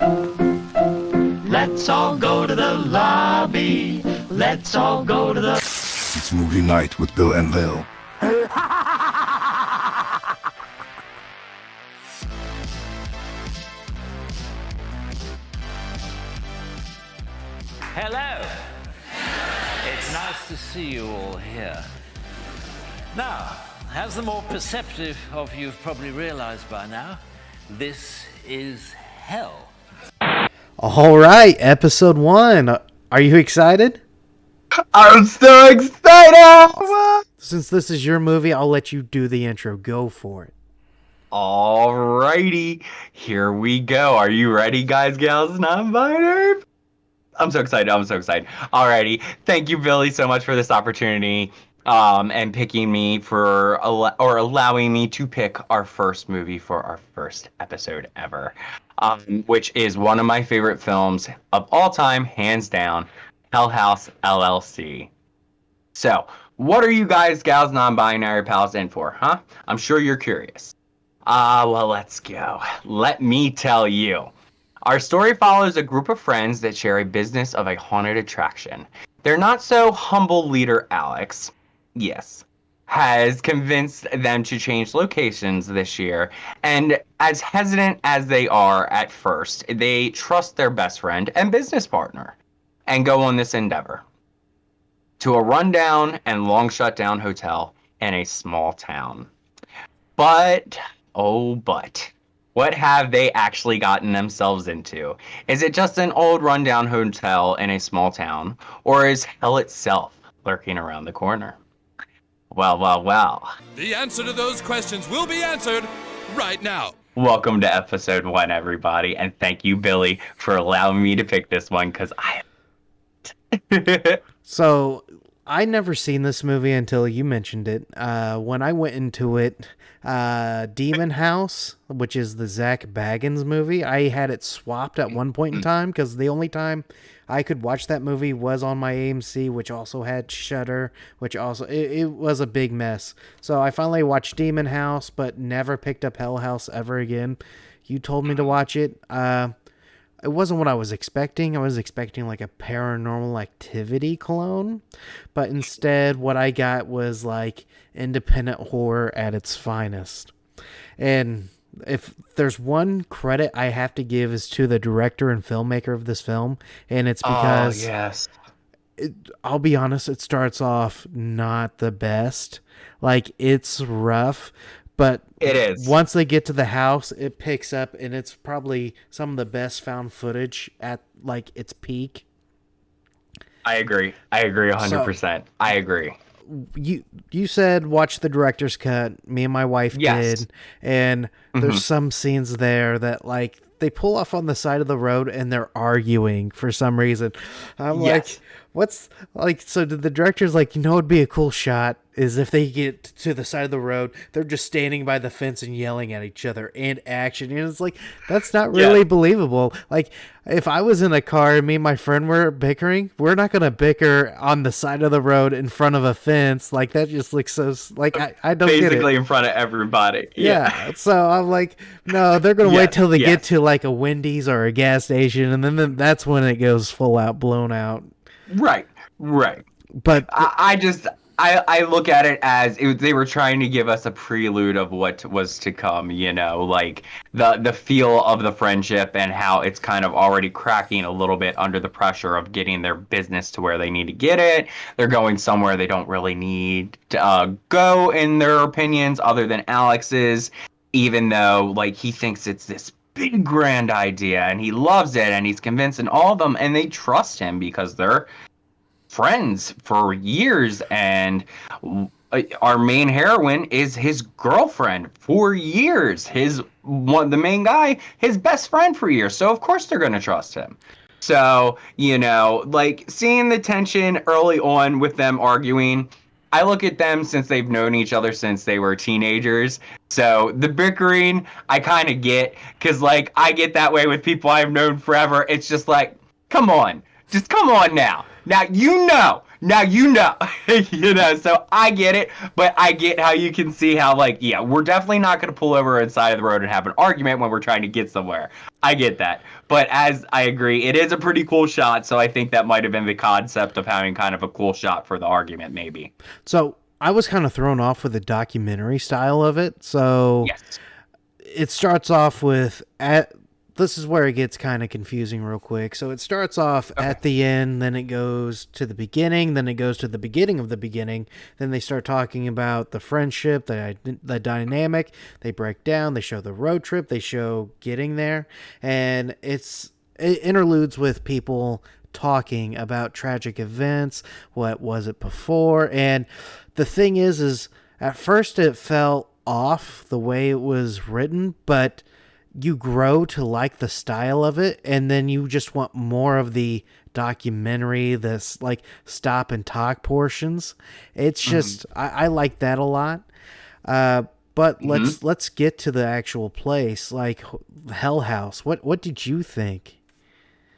Let's all go to the lobby. Let's all go to the... It's movie night with Bill and Lil. Hello. It's nice to see you all here. Now, as the more perceptive of you have probably realized by now, this is hell. All right, episode 1. Are you excited? I'm so excited! Since this is your movie, I'll let you do the intro. Go for it. Alrighty, here we go. Are you ready, guys, gals, non-binary? I'm so excited. Alrighty, thank you, Billy, so much for this opportunity and picking me for allowing me to pick our first movie for our first episode ever, which is one of my favorite films of all time, hands down, Hell House LLC. So, what are you guys, gals, non-binary pals in for, huh? I'm sure you're curious. Well, let's go. Let me tell you. Our story follows a group of friends that share a business of a haunted attraction. Their not so humble leader, Alex, yes, has convinced them to change locations this year. And as hesitant as they are at first, they trust their best friend and business partner and go on this endeavor to a rundown and long shut down hotel in a small town. But, what have they actually gotten themselves into? Is it just an old rundown hotel in a small town, or is hell itself lurking around the corner? Well. The answer to those questions will be answered right now. Welcome to episode 1, everybody, and thank you, Billy, for allowing me to pick this one, because I... So, I never seen this movie until you mentioned it. When I went into it, Demon House, which is the Zach Baggins movie, I had it swapped at one point in time because the only time I could watch that movie was on my AMC, which also had Shudder, which also, it was a big mess. So I finally watched Demon House, but never picked up Hell House ever again. You told me to watch it. It wasn't what I was expecting. I was expecting like a Paranormal Activity clone, but instead what I got was like independent horror at its finest. And if there's one credit I have to give is to the director and filmmaker of this film, and it's because I'll be honest, it starts off not the best. Like, it's rough. But it is. Once they get to the house, it picks up, and it's probably some of the best found footage at like its peak. I agree 100%. So, I agree. You said watch the director's cut. Me and my wife did, and there's some scenes there that like they pull off on the side of the road and they're arguing for some reason. I'm like, what's like? So the director's like, it'd be a cool shot is if they get to the side of the road, they're just standing by the fence and yelling at each other and action. And it's like, that's not really believable. Like, if I was in a car and me and my friend were bickering, we're not going to bicker on the side of the road in front of a fence. Like, that just looks so, like, I don't get it. Basically in front of everybody. Yeah. So I'm like, no, they're going to wait till they get to like a Wendy's or a gas station. And then that's when it goes full out, blown out. Right. But I look at it as they were trying to give us a prelude of what was to come, like the feel of the friendship and how it's kind of already cracking a little bit under the pressure of getting their business to where they need to get it. They're going somewhere they don't really need to go, in their opinions, other than Alex's, even though like he thinks it's this big grand idea and he loves it and he's convincing all of them and they trust him because they're friends for years, and our main heroine is his girlfriend for years, the main guy, his best friend for years, so of course they're going to trust him. So like seeing the tension early on with them arguing, I look at them since they've known each other since they were teenagers. So the bickering I kind of get, because like I get that way with people I've known forever. It's just like, come on now. Now Now you know, so I get it, but I get how you can see how, like, yeah, we're definitely not going to pull over on the side of the road and have an argument when we're trying to get somewhere. I get that. But as I agree, it is a pretty cool shot, so I think that might have been the concept of having kind of a cool shot for the argument, maybe. So I was kind of thrown off with the documentary style of it. So Yes. it starts off with this is where it gets kind of confusing real quick. So it starts off at the end, then it goes to the beginning, then it goes to the beginning of the beginning. Then they start talking about the friendship, the dynamic. They break down, they show the road trip, they show getting there, and it interludes with people talking about tragic events, what was it before. And the thing is at first it felt off the way it was written, but you grow to like the style of it, and then you just want more of the documentary, this like stop and talk portions. It's just I like that a lot. But let's get to the actual place, like Hell House. What did you think?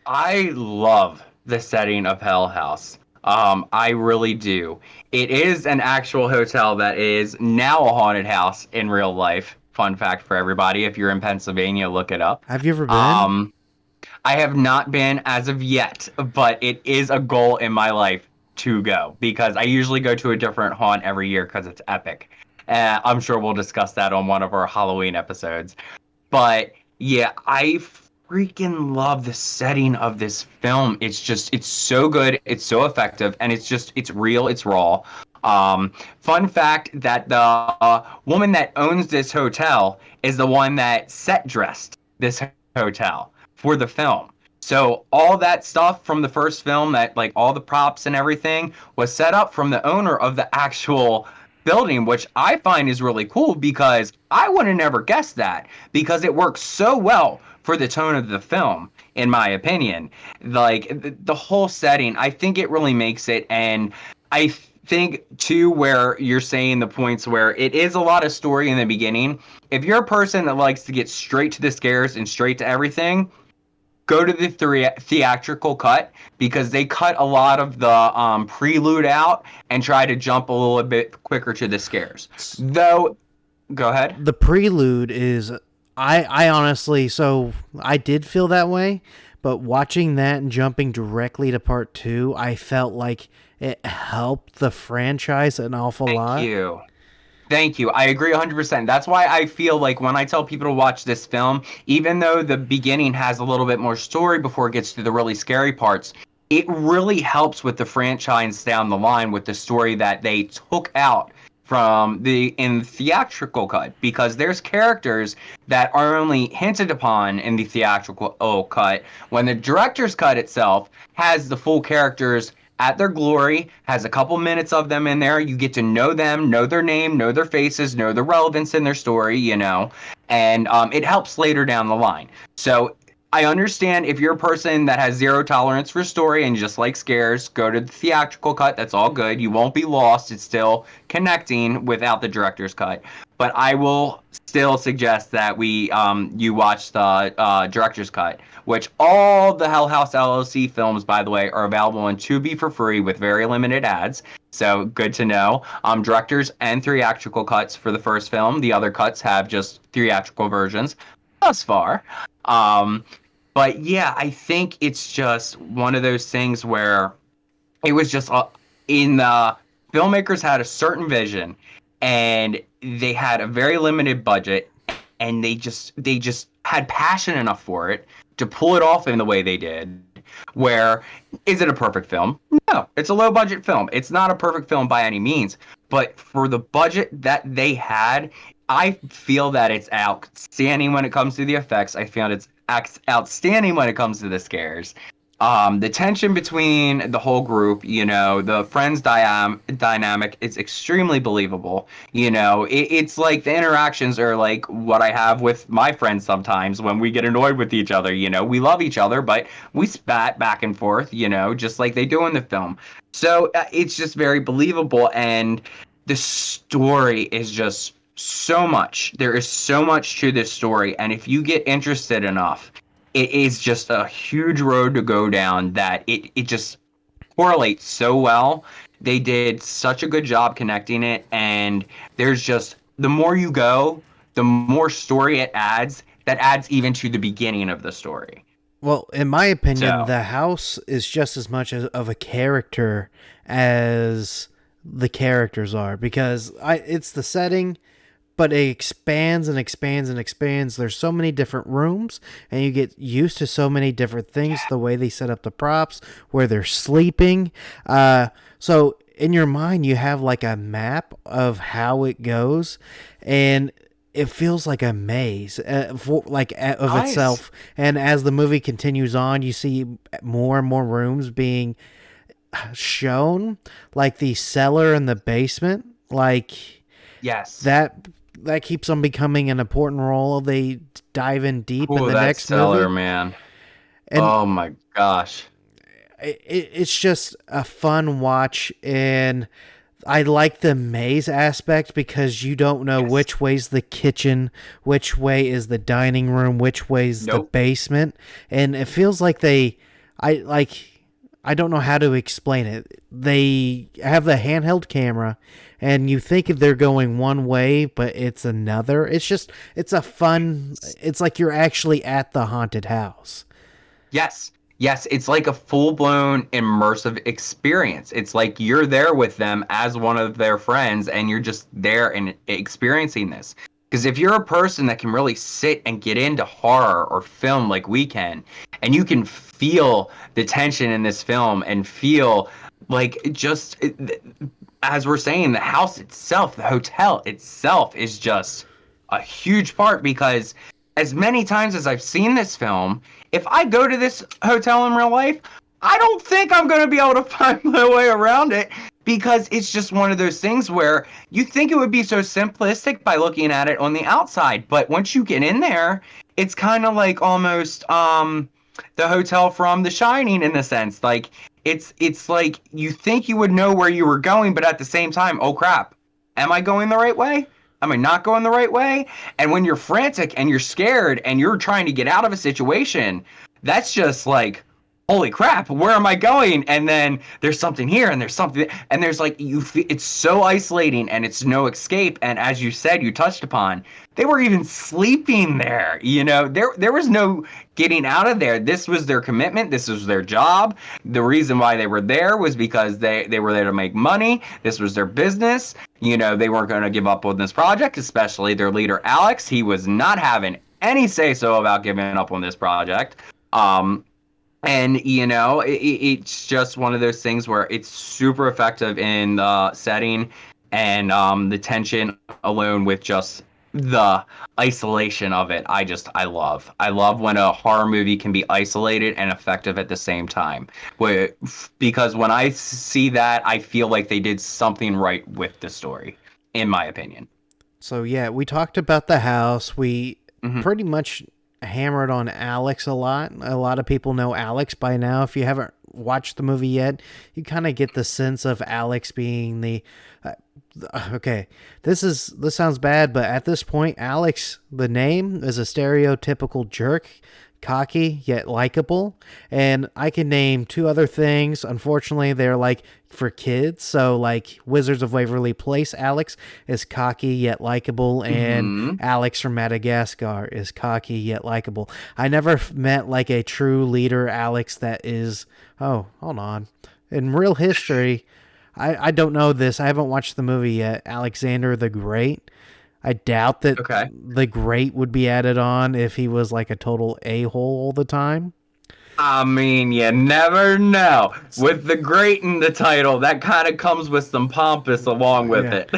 I love the setting of Hell House. I really do. It is an actual hotel that is now a haunted house in real life. Fun fact for everybody, if you're in Pennsylvania, look it up. Have you ever been? I have not been as of yet, but it is a goal in my life to go, because I usually go to a different haunt every year because it's epic. I'm sure we'll discuss that on one of our Halloween episodes. But yeah, I freaking love the setting of this film. It's so good, it's so effective, and it's real, it's raw. Fun fact that the woman that owns this hotel is the one that set dressed this hotel for the film. So all that stuff from the first film, that like all the props and everything, was set up from the owner of the actual building, which I find is really cool, because I would have never guessed that, because it works so well for the tone of the film, in my opinion. Like the whole setting, I think it really makes it. And I think too, where you're saying the points where it is a lot of story in the beginning, if you're a person that likes to get straight to the scares and straight to everything, go to the theatrical cut, because they cut a lot of the prelude out and try to jump a little bit quicker to the scares. Though, go ahead. The prelude is, I honestly, so I did feel that way, but watching that and jumping directly to part 2, I felt like it helped the franchise an awful lot. Thank you. I agree 100%. That's why I feel like when I tell people to watch this film, even though the beginning has a little bit more story before it gets to the really scary parts, it really helps with the franchise down the line with the story that they took out from in the theatrical cut, because there's characters that are only hinted upon in the theatrical cut, when the director's cut itself has the full characters at their glory, has a couple minutes of them in there. You get to know them, know their name, know their faces, know the relevance in their story, and it helps later down the line. So I understand if you're a person that has zero tolerance for story and just like scares, go to the theatrical cut. That's all good. You won't be lost. It's still connecting without the director's cut. But I will still suggest that you watch the director's cut, which all the Hell House LLC films, by the way, are available on Tubi for free with very limited ads. So good to know. Directors and theatrical cuts for the first film. The other cuts have just theatrical versions thus far. But yeah, I think it's just one of those things where it was just in the filmmakers had a certain vision, and they had a very limited budget, and they just had passion enough for it to pull it off in the way they did. Where, is it a perfect film? No, it's a low budget film. It's not a perfect film by any means, but for the budget that they had, I feel that it's outstanding when it comes to the effects. I feel it's outstanding when it comes to the scares. The tension between the whole group, the friends dynamic is extremely believable. It's like the interactions are like what I have with my friends sometimes when we get annoyed with each other. We love each other, but we spat back and forth, just like they do in the film. So it's just very believable, and the story is just so much. There is so much to this story, and if you get interested enough, it is just a huge road to go down that it just correlate so well. They did such a good job connecting it, and there's just, the more you go, the more story it adds. That adds even to the beginning of the story. Well, in my opinion, So- the house is just as much of a character as the characters are, because it's the setting, but it expands and expands and expands. There's so many different rooms, and you get used to so many different things, the way they set up the props, where they're sleeping. So in your mind, you have like a map of how it goes, and it feels like a maze, of Nice. itself. And as the movie continues on, you see more and more rooms being shown, like the cellar and the basement, like Yes. that keeps on becoming an important role. They dive in deep in Ooh, the that next cellar, movie. man. And Oh my gosh. it's just a fun watch, and I like the maze aspect because you don't know which way's the kitchen, which way is the dining room, which way's the Nope. basement, and it feels like I don't know how to explain it. They have the handheld camera, and you think they're going one way, but it's another. It's a fun. It's like you're actually at the haunted house. Yes. Yes, it's like a full-blown immersive experience. It's like you're there with them as one of their friends, and you're just there and experiencing this. Because if you're a person that can really sit and get into horror or film like we can, and you can feel the tension in this film and feel like just, as we're saying, the house itself, the hotel itself is just a huge part, because as many times as I've seen this film, if I go to this hotel in real life, I don't think I'm going to be able to find my way around it, because it's just one of those things where you think it would be so simplistic by looking at it on the outside. But once you get in there, it's kind of like almost the hotel from The Shining, in a sense. Like it's like you think you would know where you were going, but at the same time, oh crap, am I going the right way? Am I not going the right way? And when you're frantic and you're scared and you're trying to get out of a situation, that's just like, holy crap, where am I going? And then there's something here, and there's something, and there's like, it's so isolating, and it's no escape. And as you said, you touched upon, they were even sleeping there. You know, there was no getting out of there. This was their commitment. This was their job. The reason why they were there was because they were there to make money. This was their business. You know, they weren't going to give up on this project, especially their leader, Alex. He was not having any say-so about giving up on this project. And, you know, it's just one of those things where it's super effective in the setting, and the tension alone with just the isolation of it. I love when a horror movie can be isolated and effective at the same time. Because when I see that, I feel like they did something right with the story, in my opinion. So yeah, we talked about the house. We pretty much hammered on Alex a lot. A lot of people know Alex by now. If you haven't watched the movie yet, you kind of get the sense of Alex being the okay, this sounds bad, but at this point, Alex, the name, is a stereotypical jerk, cocky yet likable. And I can name two other things. Unfortunately, they're like for kids. So like Wizards of Waverly Place, Alex is cocky yet likable, and Alex from Madagascar is cocky yet likable. I never met like a true leader Alex that is, oh, hold on. In real history, I don't know this. I haven't watched the movie yet. Alexander the Great. I doubt that the Great would be added on if he was like a total a-hole all the time. I mean, you never know. With the Great in the title, that kind of comes with some pompous along with it.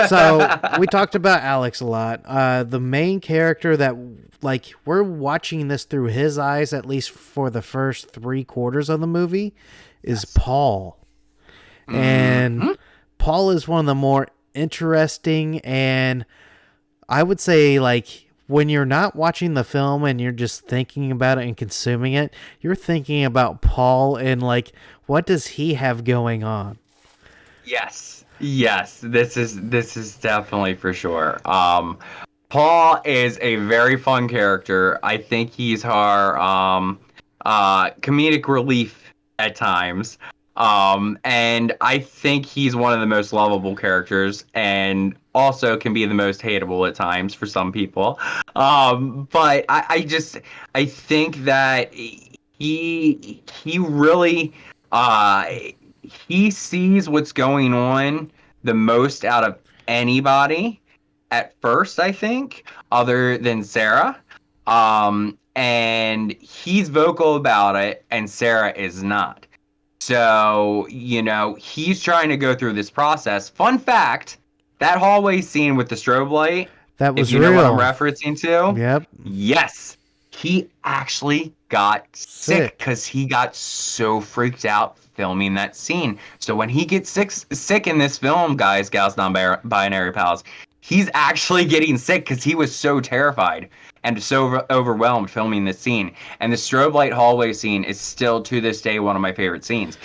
So we talked about Alex a lot. The main character that, like, we're watching this through his eyes, at least for the first 3/4 of the movie, is Paul. And Paul is one of the more interesting, and I would say, like, when you're not watching the film and you're just thinking about it and consuming it, you're thinking about Paul and, like, what does he have going on? Yes, this is definitely for sure. Paul is a very fun character. I think he's our comedic relief at times. And I think he's one of the most lovable characters, and also can be the most hateable at times for some people. But I think that he really uh he sees what's going on the most out of anybody at first, I think, other than Sarah. And he's vocal about it, and Sarah is not. So, he's trying to go through this process. Fun fact, that hallway scene with the strobe light, That was if you know what I'm real. referencing to, Yep. yes, he actually got sick Sick. because he got so freaked out filming that scene. So when he gets sick in this film, guys, gals, non-binary pals, he's actually getting sick because he was so terrified and so overwhelmed filming this scene. And the strobe light hallway scene is still, to this day, one of my favorite scenes.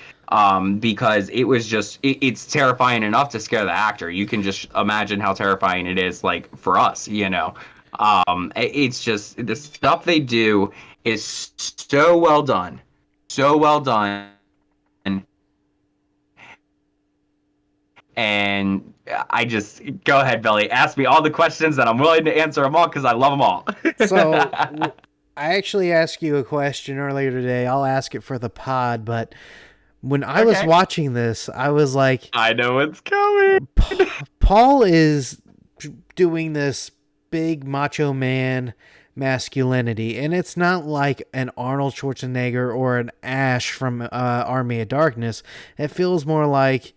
Because it was just, it's terrifying enough to scare the actor. You can just imagine how terrifying it is, like, for us, It's just, the stuff they do is so well done. So well done. And I just, go ahead, Billy. Ask me all the questions, and I'm willing to answer them all because I love them all. So I actually asked you a question earlier today. I'll ask it for the pod, but when I was watching this, I was like, I know it's coming. Paul is doing this big macho man masculinity, and it's not like an Arnold Schwarzenegger or an Ash from Army of Darkness. It feels more like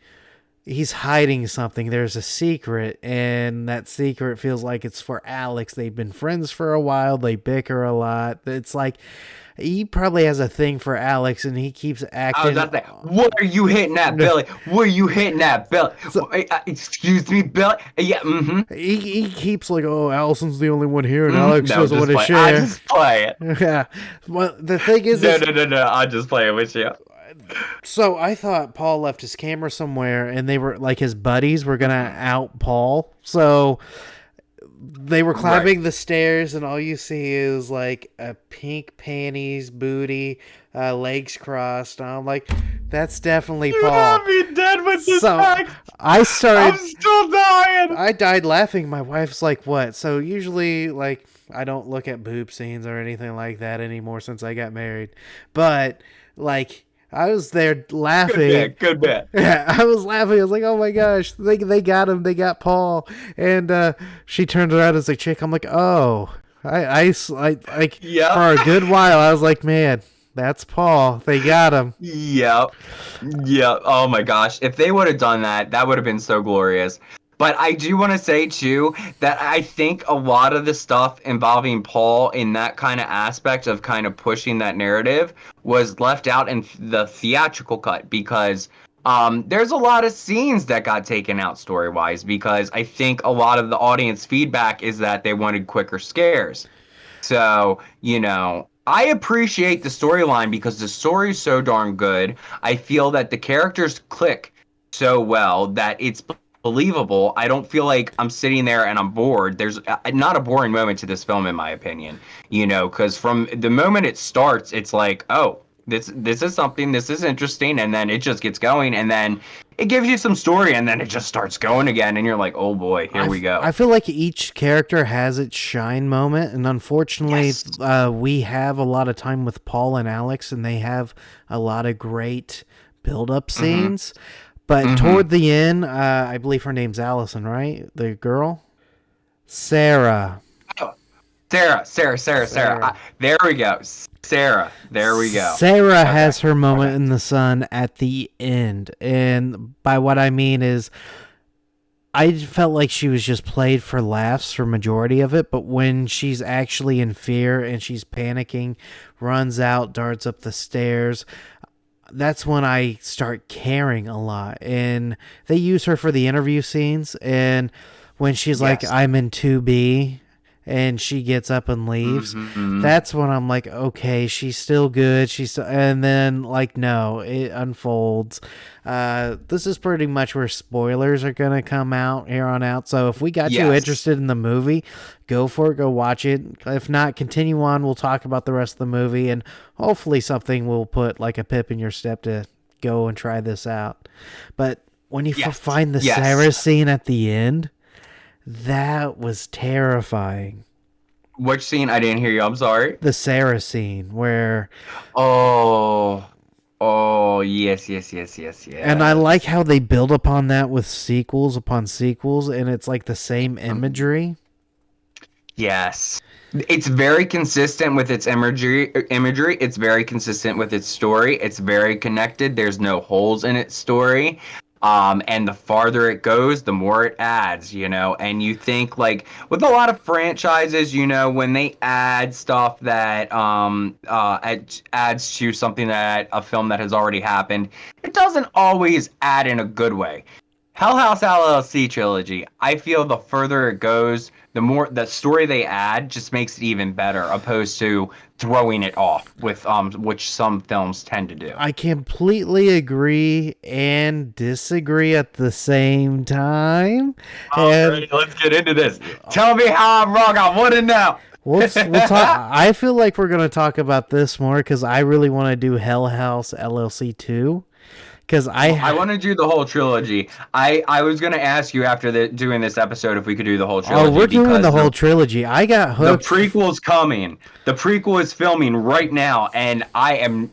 he's hiding something. There's a secret, and that secret feels like it's for Alex. They've been friends for a while. They bicker a lot. It's like he probably has a thing for Alex, and he keeps acting. What are you hitting at, Billy? What are you hitting at, Billy? Excuse me, Billy? Yeah, mm-hmm. He keeps like, oh, Allison's the only one here, and Alex doesn't want to share. I just play it. Yeah. Well, the thing is... No, I'll just play it with you. So I thought Paul left his camera somewhere, and they were like his buddies were gonna out Paul. So they were climbing the stairs, and all you see is like a pink panties, booty, legs crossed. And I'm like, that's definitely Paul. You have me dead with this fact. I'm still dying. I died laughing. My wife's like, what? So usually, like, I don't look at boob scenes or anything like that anymore since I got married. But like, I was there laughing. Good bit. Yeah, I was laughing. I was like, oh my gosh, they got him. They got Paul. And she turned around as a chick. I'm like, oh. I like, for a good while, I was like, man, that's Paul. They got him. Yep. Oh my gosh. If they would have done that, that would have been so glorious. But I do want to say, too, that I think a lot of the stuff involving Paul in that kind of aspect of kind of pushing that narrative was left out in the theatrical cut because there's a lot of scenes that got taken out story-wise because I think a lot of the audience feedback is that they wanted quicker scares. So, I appreciate the storyline because the story is so darn good. I feel that the characters click so well that it's believable. I don't feel like I'm sitting there and I'm bored. There's not a boring moment to this film, in my opinion, because from the moment it starts, it's like, oh, this is something, this is interesting, and then it just gets going, and then it gives you some story, and then it just starts going again, and you're like, oh boy, here we go. I feel like each character has its shine moment, and unfortunately, we have a lot of time with Paul and Alex, and they have a lot of great build-up scenes. But toward the end, I believe her name's Allison, right? The girl? Sarah. Oh, Sarah. There we go. Sarah. There we go. Sarah has her moment in the sun at the end. And by what I mean is, I felt like she was just played for laughs for majority of it. But when she's actually in fear and she's panicking, runs out, darts up the stairs, that's when I start caring a lot. And they use her for the interview scenes. And when she's like, I'm in 2B, and she gets up and leaves, that's when I'm like, okay, she's still good. And then, like, no, it unfolds. This is pretty much where spoilers are going to come out here on out. So if we got you interested in the movie, go for it. Go watch it. If not, continue on. We'll talk about the rest of the movie, and hopefully something will put like a pip in your step to go and try this out. But when you Yes. find the Yes. Sarah scene at the end, that was terrifying. Which scene? I didn't hear you. I'm sorry. The Sarah scene where, Oh, yes. and I like how they build upon that with sequels upon sequels, and it's like the same imagery. Yes. It's very consistent with its imagery. It's very consistent with its story. It's very connected. There's no holes in its story. And the farther it goes, the more it adds, and you think like with a lot of franchises, when they add stuff that adds to something that a film that has already happened, it doesn't always add in a good way. Hell House LLC trilogy, I feel the further it goes, the more the story they add just makes it even better, opposed to throwing it off with which some films tend to do. I completely agree and disagree at the same time. Alright, let's get into this. Tell me how I'm wrong. I want to know. We'll talk. I feel like we're going to talk about this more because I really want to do Hell House LLC 2. Because I want to do the whole trilogy. I was going to ask you after doing this episode if we could do the whole trilogy. Oh, we're doing the whole trilogy. I got hooked. The prequel's coming. The prequel is filming right now, and I am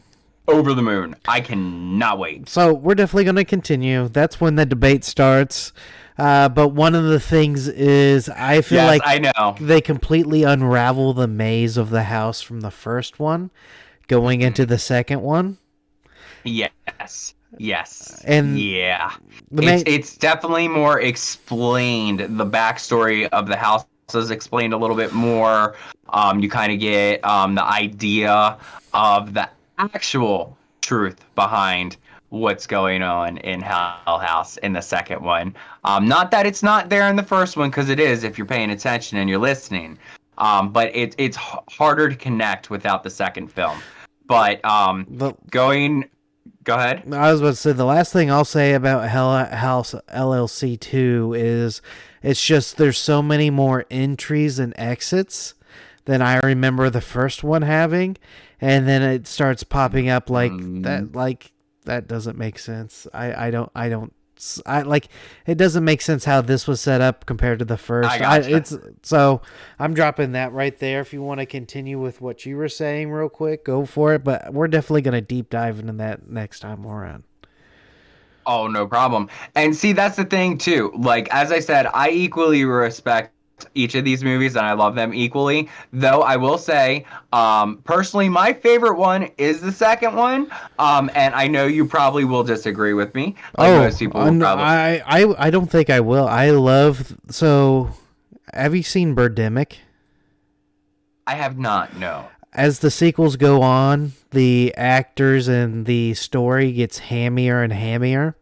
over the moon. I cannot wait. So we're definitely going to continue. That's when the debate starts. But one of the things is I feel like I know. They completely unravel the maze of the house from the first one going into the second one. Yes. And yeah. It's definitely more explained. The backstory of the house is explained a little bit more. You kind of get the idea of the actual truth behind what's going on in Hell House in the second one. Not that it's not there in the first one, because it is if you're paying attention and you're listening. But it's harder to connect without the second film. But Go ahead. I was about to say, the last thing I'll say about Hell House LLC 2 is it's just there's so many more entries and exits than I remember the first one having, and then it starts popping up like that doesn't make sense. It doesn't make sense how this was set up compared to the first. So I'm dropping that right there. If you want to continue with what you were saying real quick, go for it. But we're definitely going to deep dive into that next time around. Oh, no problem. And see, that's the thing too. Like, as I said, I equally respect each of these movies and I love them equally, though I will say personally my favorite one is the second one, and I know you probably will disagree with me, like most people will probably. I don't think I will. Have you seen Birdemic? I have not, no. As the sequels go on, the actors and the story gets hammier and hammier.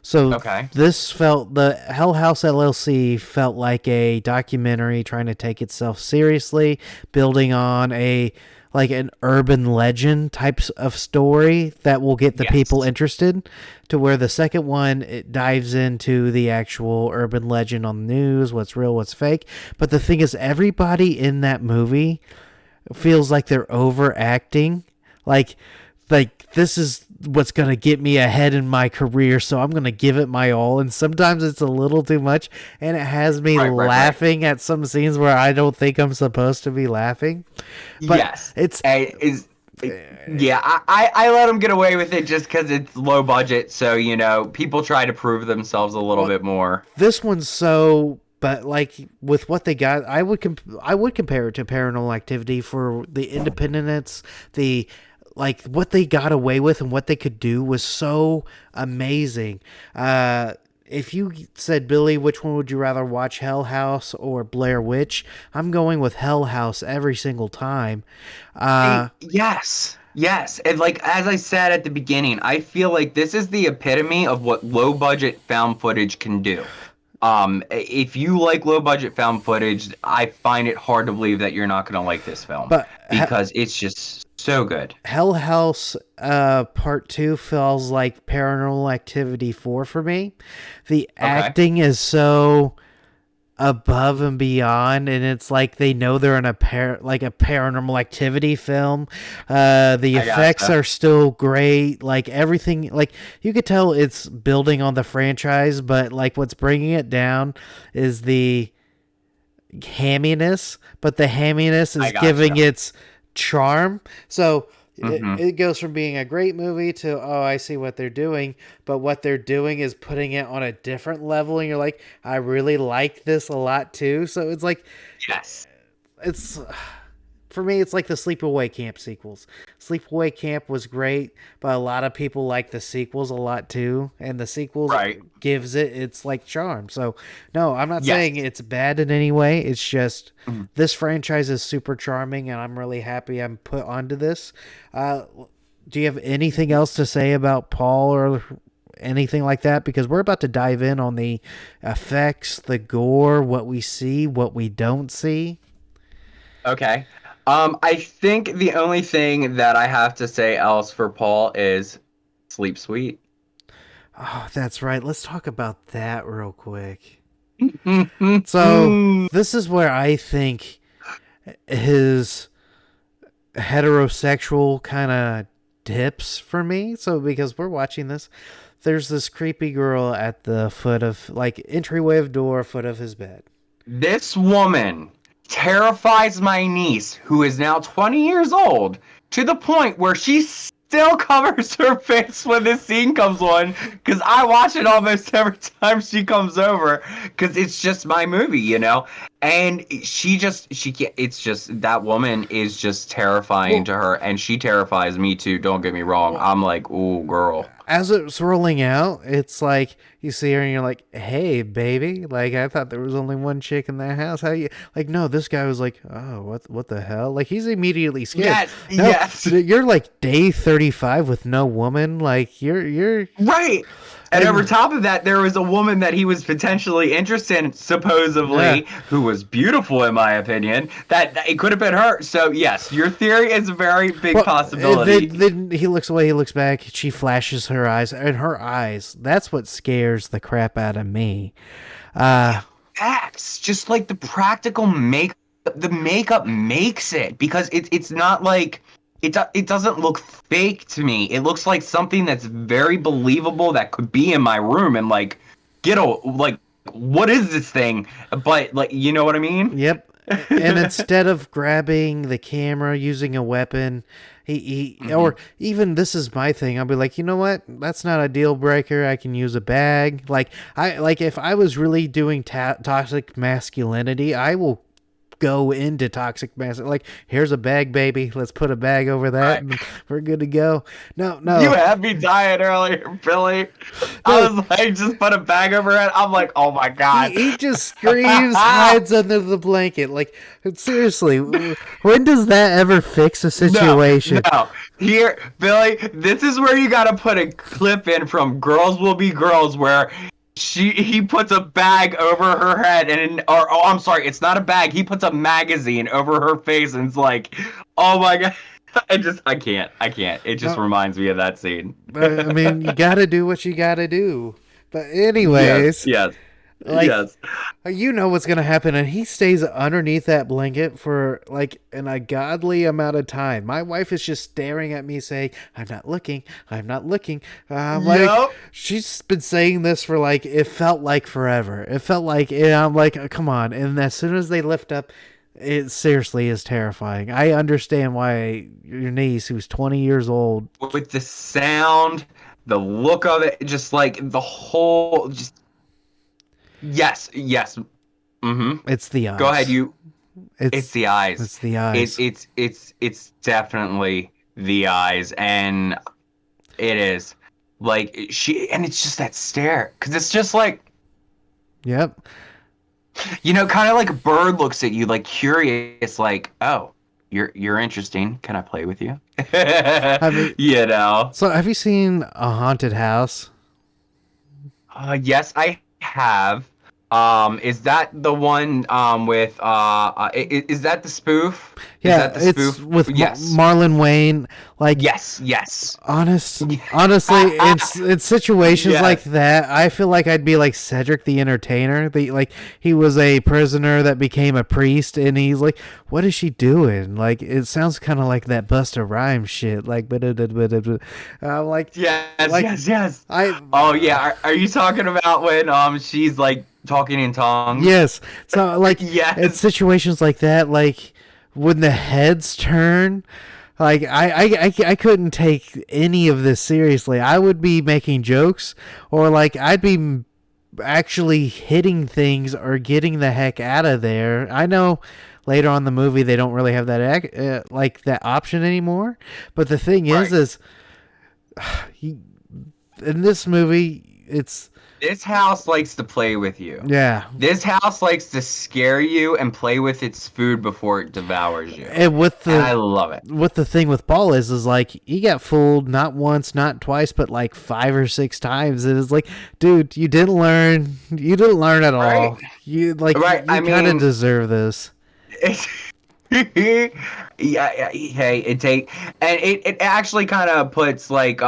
So the Hell House LLC felt like a documentary trying to take itself seriously, building on an urban legend types of story that will get the people interested, to where the second one, it dives into the actual urban legend on the news, what's real, what's fake. But the thing is, everybody in that movie feels like they're overacting. Like this is what's going to get me ahead in my career, so I'm going to give it my all. And sometimes it's a little too much, and it has me laughing at some scenes where I don't think I'm supposed to be laughing. But I let them get away with it just because it's low budget, so people try to prove themselves a little bit more. This one's but like with what they got, I would compare it to Paranormal Activity for the independence, what they got away with and what they could do was so amazing. If you said, Billy, which one would you rather watch, Hell House or Blair Witch? I'm going with Hell House every single time. Yes. And as I said at the beginning, I feel like this is the epitome of what low budget found footage can do. If you like low budget found footage, I find it hard to believe that you're not going to like this film, because it's just so good. Hell House Part 2 feels like Paranormal Activity 4 for me. The acting is so above and beyond, and it's like they know they're in a paranormal activity film. The effects are still great, like everything, like you could tell it's building on the franchise, but like what's bringing it down is the hamminess, but the hamminess is giving its charm. So it goes from being a great movie to, oh, I see what they're doing, but what they're doing is putting it on a different level, and you're like, I really like this a lot too. So it's like, Yes. it's for me, it's like the Sleepaway Camp sequels. Sleepaway Camp was great, but a lot of people like the sequels a lot too, and the sequels gives it its like charm. So no, I'm not saying it's bad in any way. It's just this franchise is super charming, and I'm really happy I'm put onto this. Do you have anything else to say about Paul or anything like that? Because we're about to dive in on the effects, the gore, what we see, what we don't see. Okay. I think the only thing that I have to say else for Paul is sleep sweet. Oh, that's right. Let's talk about that real quick. So this is where I think his heterosexual kind of dips for me. So because we're watching this, there's this creepy girl at the foot of, like, entryway of door, foot of his bed. This woman terrifies my niece, who is now 20 years old, to the point where she still covers her face when this scene comes on, because I watch it almost every time she comes over, because it's just my movie, you know? And she can't, it's just, that woman is just terrifying to her, and she terrifies me too, don't get me wrong. I'm like, ooh, girl. As it's rolling out, it's like you see her and you're like, hey, baby. Like, I thought there was only one chick in that house. How you, like, no, this guy was like, oh, what the hell? Like, he's immediately scared. Yes. You're like day 35 with no woman. Like, you're right. And over top of that, there was a woman that he was potentially interested in, supposedly, who was beautiful, in my opinion, that it could have been her. So, yes, your theory is a very big possibility. Then he looks away, he looks back, she flashes her eyes, and her eyes, that's what scares the crap out of me. Facts. Just like the practical makeup, the makeup makes it, because it's not like... It doesn't look fake to me. It looks like something that's very believable that could be in my room and like what is this thing? But like, you know what I mean? Yep. And instead of grabbing the camera, using a weapon, he or even, this is my thing, I'll be like, you know what? That's not a deal breaker. I can use a bag. Like if I was really doing toxic masculinity, I will go into toxic masculinity. Like, here's a bag, baby. Let's put a bag over that, and we're good to go. No. You had me dying earlier, Billy. I was like, just put a bag over it. I'm like, oh my god. He just screams, hides under the blanket. Like, seriously, when does that ever fix a situation? No. Here, Billy, this is where you gotta put a clip in from Girls Will Be Girls, where he puts a bag over her head, I'm sorry, it's not a bag. He puts a magazine over her face, and it's like, oh my god, I can't. It just reminds me of that scene. I mean, you gotta do what you gotta do. But anyways, yes. You know what's gonna happen, and he stays underneath that blanket for like a godly amount of time. My wife is just staring at me, saying, "I'm not looking. I'm like, she's been saying this for like, it felt like forever. It felt like, I'm like, come on. And as soon as they lift up, it seriously is terrifying. I understand why your niece, who's 20 years old, with the sound, the look of it, just like the whole, just. Yes. Mm-hmm. It's the eyes. Go ahead, It's the eyes. It's the eyes. It's definitely the eyes, and it is like and it's just that stare, because it's just like, yep. You know, kind of like a bird looks at you, like curious, like, oh, you're interesting. Can I play with you? You know. So, have you seen A Haunted House? Yes, I have. Is that the one with is that the spoof? Is Yeah, that the it's spoof? with Yes. Marlon Wayne. Like, Yes. honestly, it's situations like Yes. that. I feel like I'd be like Cedric the Entertainer. Like he was a prisoner that became a priest, and he's like, "What is she doing?" Like it sounds kind of like that Busta Rhymes shit. Like, like, Yes. I Oh yeah. Are you talking about when she's like talking in tongues? yes. So like, Yes. it's situations like that. Like when the heads turn. Like I couldn't take any of this seriously. I would be making jokes, or like I'd be actually hitting things or getting the heck out of there. I know later on in the movie they don't really have that like that option anymore. But the thing Right. is in this movie, it's This house likes to play with you. yeah. This house likes to scare you and play with its food before it devours you. And with And I the love it. thing with Paul is like he got fooled not once, not twice, but like 5 or 6 times. And it's like, dude, you didn't learn. You didn't learn at all. Right. You like Right, you I kind of mean- deserve this. Yeah, hey, it actually kind of puts like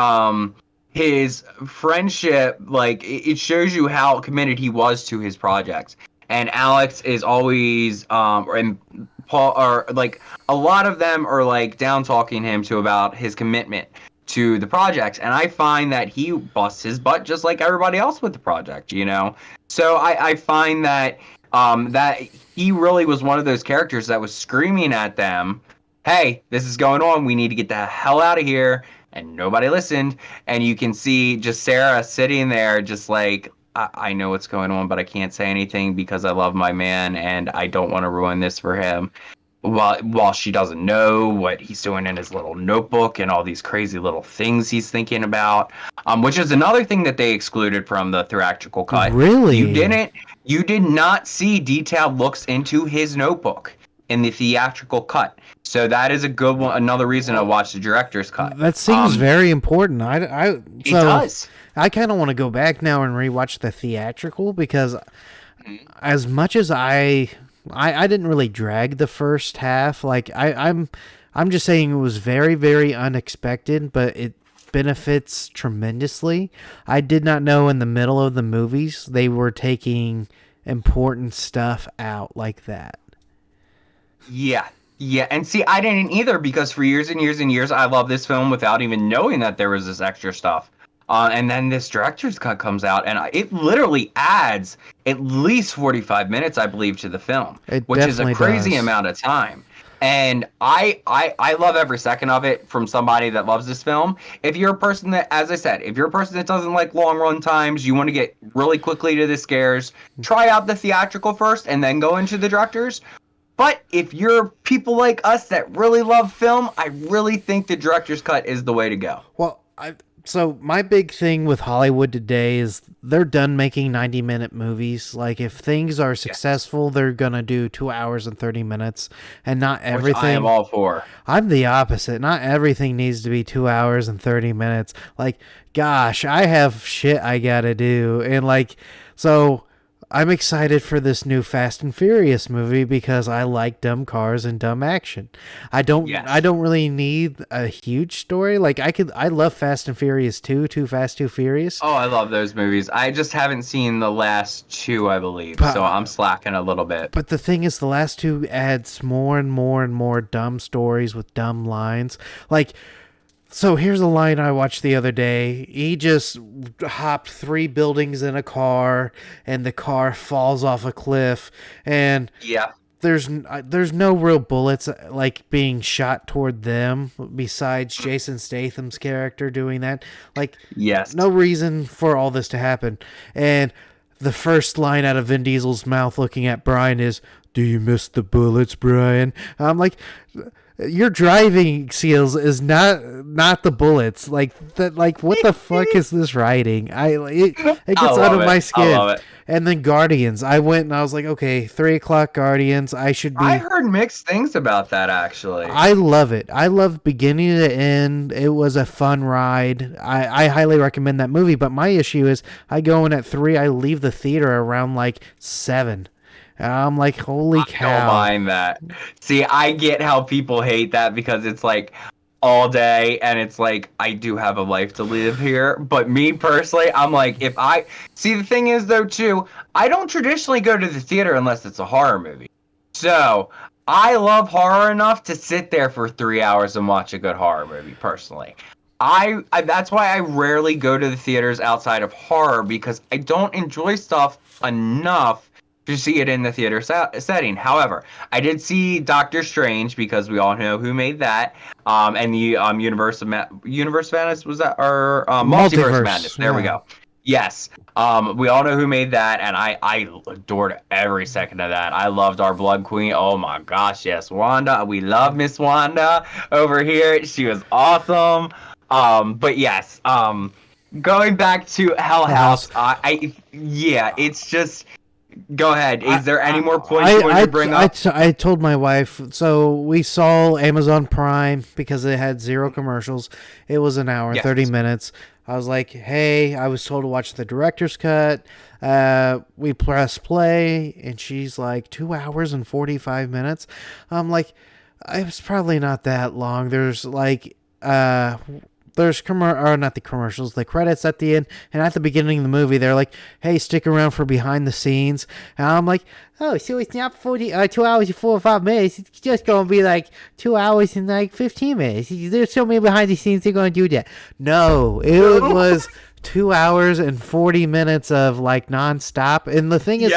his friendship, like it shows you how committed he was to his projects. And Alex is always and Paul are like a lot of them are like down talking him to about his commitment to the projects, and I find that he busts his butt just like everybody else with the project, you know. So I find that that he really was one of those characters that was screaming at them, hey, this is going on, we need to get the hell out of here, and nobody listened. And you can see just Sarah sitting there just like, I know what's going on, but I can't say anything because I love my man and I don't want to ruin this for him. While she doesn't know what he's doing in his little notebook and all these crazy little things he's thinking about, which is another thing that they excluded from the theatrical cut. Really? You did not see detailed looks into his notebook in the theatrical cut. So that is a good one. Another reason to watch the director's cut. That seems very important. It does. I kind of want to go back now and rewatch the theatrical because as much as I didn't really drag the first half. Like I'm just saying it was very, very unexpected, but it benefits tremendously. I did not know in the middle of the movies they were taking important stuff out like that. Yeah, and see, I didn't either because for years and years and years, I loved this film without even knowing that there was this extra stuff. And then this director's cut comes out, and it literally adds at least 45 minutes, I believe, to the film, which is a definitely crazy does. amount of time. And I love every second of it from somebody that loves this film. If you're a person that, as I said, if you're a person that doesn't like long run times, you want to get really quickly to the scares, try out the theatrical first and then go into the director's. But if you're people like us that really love film, I really think the director's cut is the way to go. Well, so my big thing with Hollywood today is they're done making 90-minute movies. Like if things are successful, they're gonna do 2 hours and 30 minutes, and not everything. Which I am all for. I'm the opposite. Not everything needs to be 2 hours and 30 minutes. Like, gosh, I have shit I gotta do, and like, so. I'm excited for this new Fast and Furious movie because I like dumb cars and dumb action. I don't really need a huge story. Like I love Fast and Furious 2, Too Fast, Too Furious. Oh, I love those movies. I just haven't seen the last two, I believe, so I'm slacking a little bit. But the thing is, the last two adds more and more and more dumb stories with dumb lines. Like, so here's a line I watched the other day. He just hopped 3 buildings in a car, and the car falls off a cliff, and Yeah. there's no real bullets like being shot toward them besides Jason Statham's character doing that. Like, Yes. no reason for all this to happen. And the first line out of Vin Diesel's mouth looking at Brian is, "Do you miss the bullets, Brian?" I'm like, your driving skills is not the bullets. Like that. Like what the fuck is this writing? It gets out of my skin. I love it. And then Guardians. I went and I was like, okay, 3:00 Guardians. I should be. I heard mixed things about that actually. I love it. I love beginning to end. It was a fun ride. I highly recommend that movie. But my issue is I go in at 3. I leave the theater around like 7. And I'm like, holy cow. I don't mind that. See, I get how people hate that because it's like all day and it's like I do have a life to live here. But me personally, I'm like, if I see, the thing is though too, I don't traditionally go to the theater unless it's a horror movie. So I love horror enough to sit there for 3 hours and watch a good horror movie personally. I that's why I rarely go to the theaters outside of horror, because I don't enjoy stuff enough to see it in the theater setting. However, I did see Doctor Strange because we all know who made that. And the Universe of Madness, was that, or Multiverse of Madness? There we go. Yes. We all know who made that, and I adored every second of that. I loved our Blood Queen. Oh my gosh, yes, Wanda. We love Miss Wanda over here. She was awesome. But yes. Going back to Hell House, yeah, it's just. Go ahead. Is there any more points you want to bring up? I told my wife, so we saw Amazon Prime because it had 0 commercials. It was an hour and 30 minutes. I was like, hey, I was told to watch the director's cut. We press play, and she's like, 2 hours and 45 minutes. I'm like, it's probably not that long. There's like, there's not the commercials, the credits at the end, and at the beginning of the movie, they're like, hey, stick around for behind the scenes. And I'm like, oh, so it's not 2 hours and 45 minutes. It's just going to be like 2 hours and like 15 minutes. There's so many behind the scenes, they're going to do that. No, it was 2 hours and 40 minutes of like nonstop. And the thing is,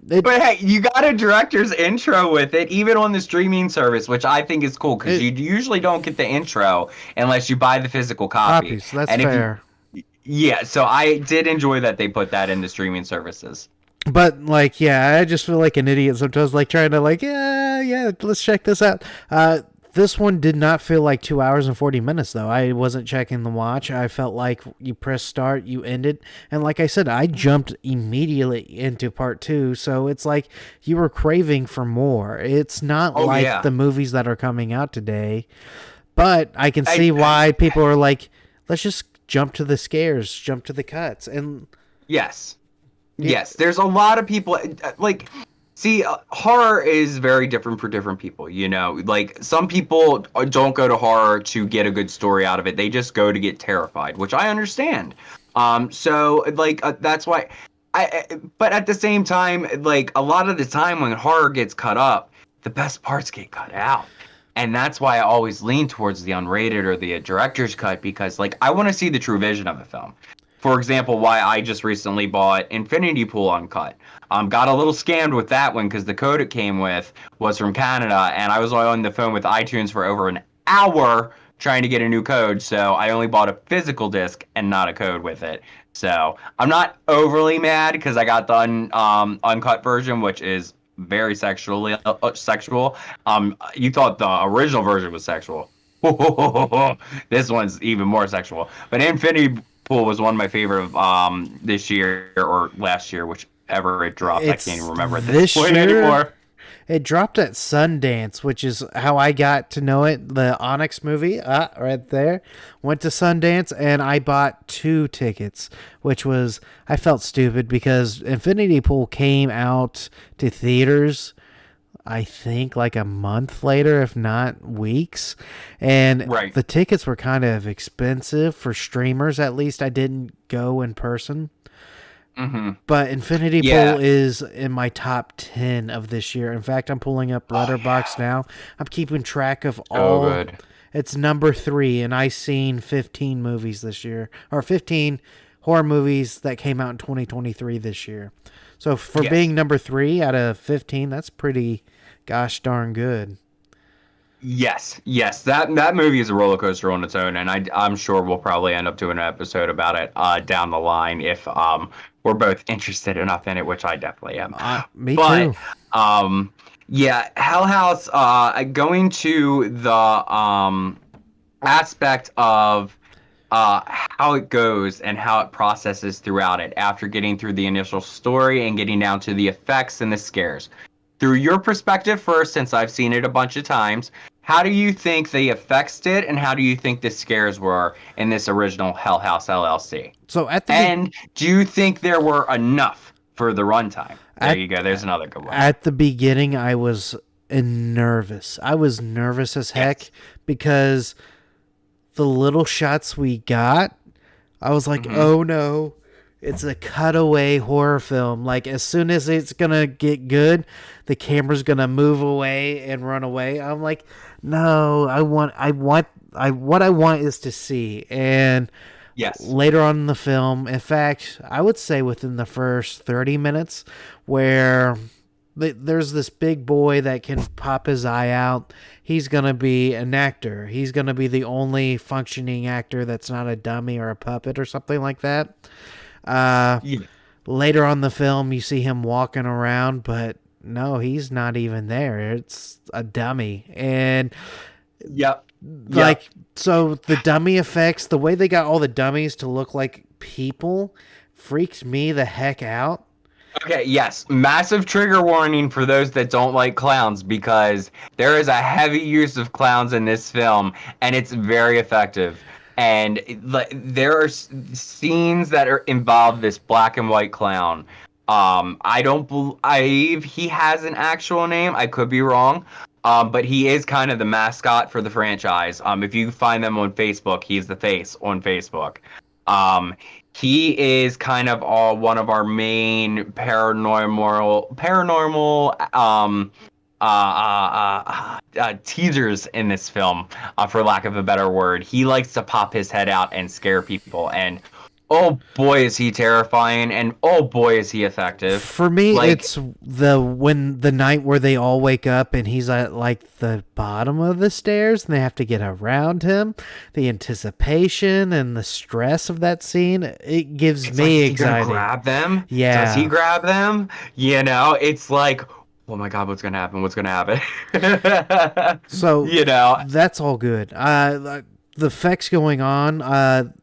but hey, you got a director's intro with it, even on the streaming service, which I think is cool because you usually don't get the intro unless you buy the physical copy. Copies, that's fair. Yeah, so I did enjoy that they put that in the streaming services. But like, yeah, I just feel like an idiot sometimes, like trying to like, yeah, let's check this out. This one did not feel like 2 hours and 40 minutes, though. I wasn't checking the watch. I felt like you press start, you ended. And like I said, I jumped immediately into part 2. So it's like you were craving for more. It's not the movies that are coming out today. But I can see why people are like, let's just jump to the scares, jump to the cuts. And yes. Yes, there's a lot of people, like... See, horror is very different for different people, you know? Like, some people don't go to horror to get a good story out of it. They just go to get terrified, which I understand. So, like, that's why... But at the same time, like, a lot of the time when horror gets cut up, the best parts get cut out. And that's why I always lean towards the unrated or the director's cut, because, like, I want to see the true vision of a film. For example, why I just recently bought Infinity Pool Uncut. Got a little scammed with that one because the code it came with was from Canada, and I was on the phone with iTunes for over an hour trying to get a new code, so I only bought a physical disc and not a code with it. So I'm not overly mad because I got the uncut version, which is very sexual. You thought the original version was sexual. This one's even more sexual. But Infinity Pool was one of my favorite this year or last year, whichever it dropped. I can't even remember at this point anymore. It dropped at Sundance, which is how I got to know it. The Onyx movie, right there. Went to Sundance, and I bought 2 tickets, which was, I felt stupid because Infinity Pool came out to theaters, I think, like a month later, if not weeks. And the tickets were kind of expensive for streamers. At least I didn't go in person. Mm-hmm. But Infinity Pool is in my top 10 of this year. In fact, I'm pulling up Letterboxd now. I'm keeping track of all. Good. It's number 3, and I've seen 15 movies this year, or 15 horror movies that came out in 2023 this year. So for being number 3 out of 15, that's pretty gosh darn good. Yes. That movie is a roller coaster on its own, and I'm sure we'll probably end up doing an episode about it down the line if we're both interested enough in it, which I definitely am. Me too. Yeah, Hell House, going to the aspect of how it goes and how it processes throughout it after getting through the initial story and getting down to the effects and the scares. Through your perspective first, since I've seen it a bunch of times, how do you think the effects did and how do you think the scares were in this original Hell House LLC? So And do you think there were enough for the runtime? There you go. There's another good one. At the beginning, I was nervous. I was nervous as heck because the little shots we got, I was like, oh no, it's a cutaway horror film. Like, as soon as it's going to get good, the camera's going to move away and run away. I'm like, no, what I want is to see. And yes, later on in the film, in fact, I would say within the first 30 minutes, where there's this big boy that can pop his eye out. He's going to be an actor. He's going to be the only functioning actor that's not a dummy or a puppet or something like that. Later on in the film, you see him walking around, but no, he's not even there. It's a dummy. And so the dummy effects, the way they got all the dummies to look like people freaked me the heck out. Okay, yes. Massive trigger warning for those that don't like clowns, because there is a heavy use of clowns in this film, and it's very effective. And there are scenes that involve this black and white clown. I don't believe he has an actual name. I could be wrong. But he is kind of the mascot for the franchise. If you find them on Facebook, he's the face on Facebook. He is kind of one of our main paranormal teasers in this film, for lack of a better word. He likes to pop his head out and scare people, and oh boy is he terrifying, and oh boy is he effective. For me, it's the night where they all wake up and he's at like the bottom of the stairs and they have to get around him. The anticipation and the stress of that scene, it gives me anxiety. Grab them? Yeah. Does he grab them? You know, it's like, oh my God, what's gonna happen? What's gonna happen? So you know, that's all good. The effects going on.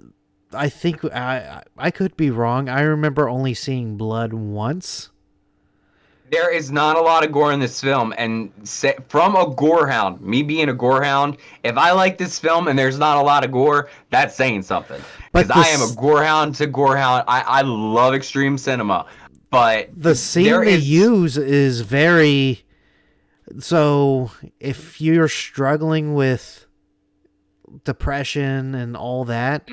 I think I could be wrong. I remember only seeing blood once. There is not a lot of gore in this film, and from a gorehound, me being a gorehound, if I like this film and there's not a lot of gore, that's saying something. Because I am a gorehound to gorehound. I love extreme cinema, but the scene they use is very. So if you're struggling with depression and all that,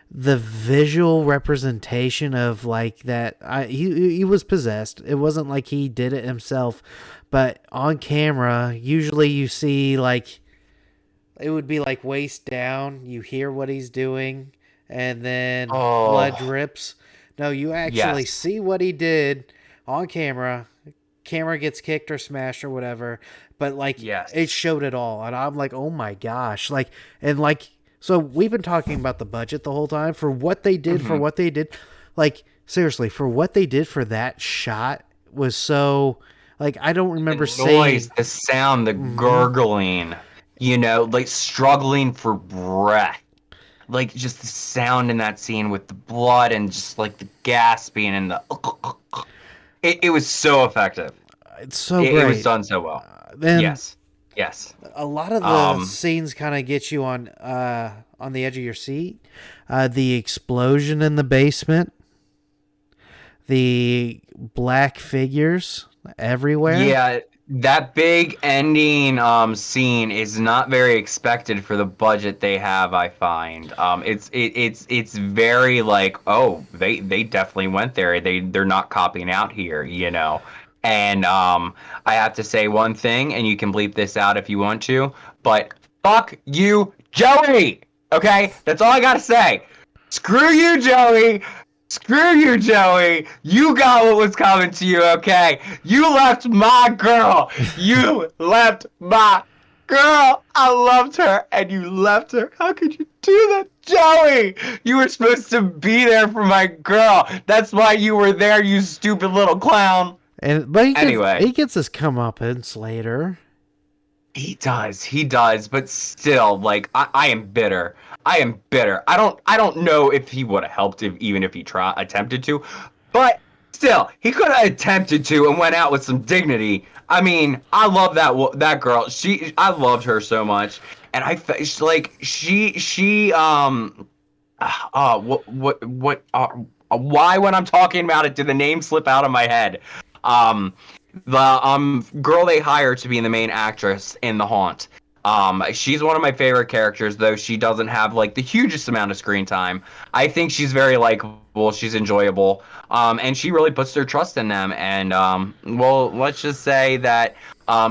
the visual representation of like that, he was possessed. It wasn't like he did it himself, but on camera usually you see like it would be like waist down, you hear what he's doing, and then blood drips. No, you actually see what he did on camera. Camera gets kicked or smashed or whatever, but like it showed it all, and I'm like, oh my gosh, like, and like, so we've been talking about the budget the whole time for what they did, for what they did, like seriously, for what they did for that shot was so, like, I don't remember the noise, the sound, the gurgling, you know, like struggling for breath, like just the sound in that scene with the blood and just like the gasping and the. It was so effective. It's so great. It was done so well. Yes. A lot of the scenes kind of get you on the edge of your seat. The explosion in the basement. The black figures everywhere. Yeah, that big ending scene is not very expected for the budget they have, I find. It's very like, oh, they definitely went there. They're not copying out here, you know. And I have to say one thing, and you can bleep this out if you want to, but fuck you, Joey! Okay? That's all I gotta say. Screw you, Joey! Screw you, Joey! You got what was coming to you, okay? You left my girl! You left my girl! I loved her, and you left her. How could you do that, Joey? You were supposed to be there for my girl. That's why you were there, you stupid little clown. But Anyway. he gets his comeuppance later. He does, but still, like, I am bitter. I am bitter. I don't know if he would have helped even if he attempted to, but still, he could have attempted to and went out with some dignity. I mean, I love that girl. I loved her so much, and why when I'm talking about it did the name slip out of my head? The girl they hire to be the main actress in The Haunt. She's one of my favorite characters, though she doesn't have like the hugest amount of screen time. I think she's very likable, she's enjoyable, and she really puts their trust in them. And well, let's just say that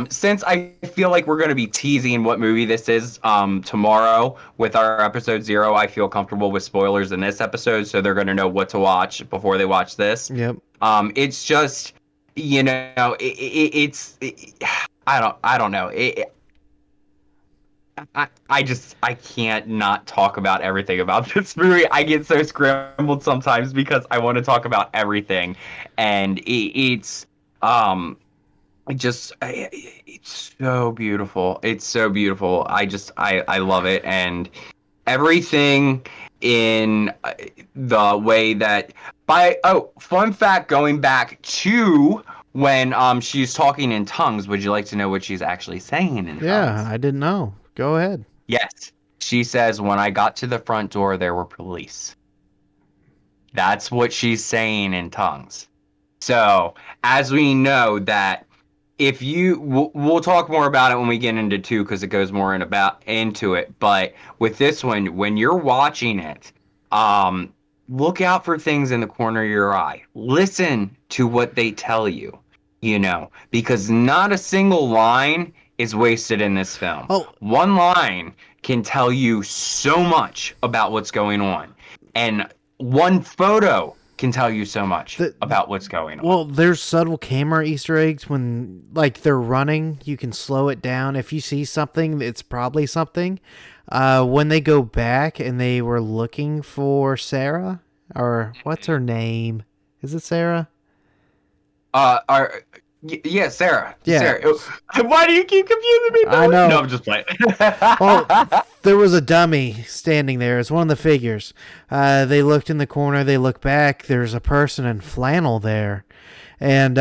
since I feel like we're going to be teasing what movie this is tomorrow with our episode 0, I feel comfortable with spoilers in this episode, so they're going to know what to watch before they watch this. Yep. It's just, you know, I don't know. I can't not talk about everything about this movie. I get so scrambled sometimes because I want to talk about everything, and it's so beautiful. It's so beautiful. I love it, and everything in the way that fun fact, going back to when she's talking in tongues, would you like to know what she's actually saying in tongues? Yeah, I didn't know. Go ahead. Yes. She says, when I got to the front door, there were police. That's what she's saying in tongues. So, as we know that we'll talk more about it when we get into 2 because it goes more into it. But with this one, when you're watching it, look out for things in the corner of your eye. Listen to what they tell you, because not a single line is wasted in this film. Oh. One line can tell you so much about what's going on. And one photo can tell you so much about what's going on. Well, there's subtle camera Easter eggs when, like, they're running. You can slow it down. If you see something, it's probably something. When they go back and they were looking for Sarah, or what's her name? Is it Sarah? Yeah, Sarah. Yeah. Sarah. Why do you keep confusing me? I know. No, I'm just playing. Well, there was a dummy standing there. It's one of the figures. They looked in the corner. They looked back. There's a person in flannel there. And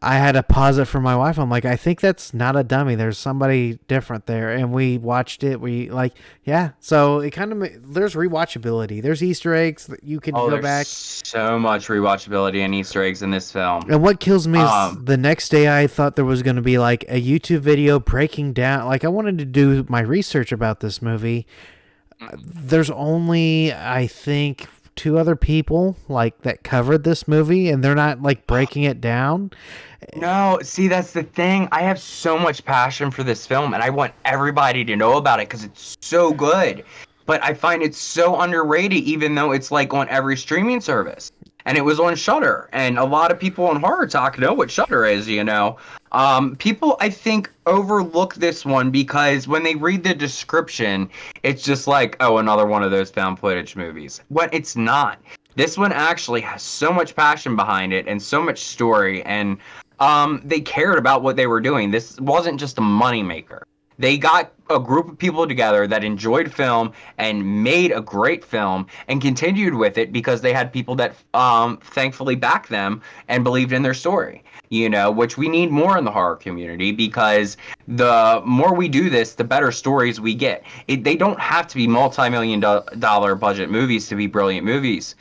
I had to pause it for my wife. I'm like, I think that's not a dummy. There's somebody different there. And we watched it. So it kind of, there's rewatchability. There's Easter eggs that you can go back. So much rewatchability and Easter eggs in this film. And what kills me is the next day I thought there was going to be like a YouTube video breaking down. Like, I wanted to do my research about this movie. There's only, I think, 2 other people like that covered this movie, and they're not like breaking it down. No, see, that's the thing. I have so much passion for this film, and I want everybody to know about it because it's so good. But I find it so underrated, even though it's like on every streaming service. And it was on Shudder, and a lot of people on Horror Talk know what Shudder is, People, I think, overlook this one because when they read the description, it's just like, oh, another one of those found footage movies. When it's not. This one actually has so much passion behind it and so much story, and they cared about what they were doing. This wasn't just a moneymaker. They got a group of people together that enjoyed film and made a great film and continued with it because they had people that thankfully backed them and believed in their story, which we need more in the horror community because the more we do this, the better stories we get. They don't have to be multi-million dollar budget movies to be brilliant movies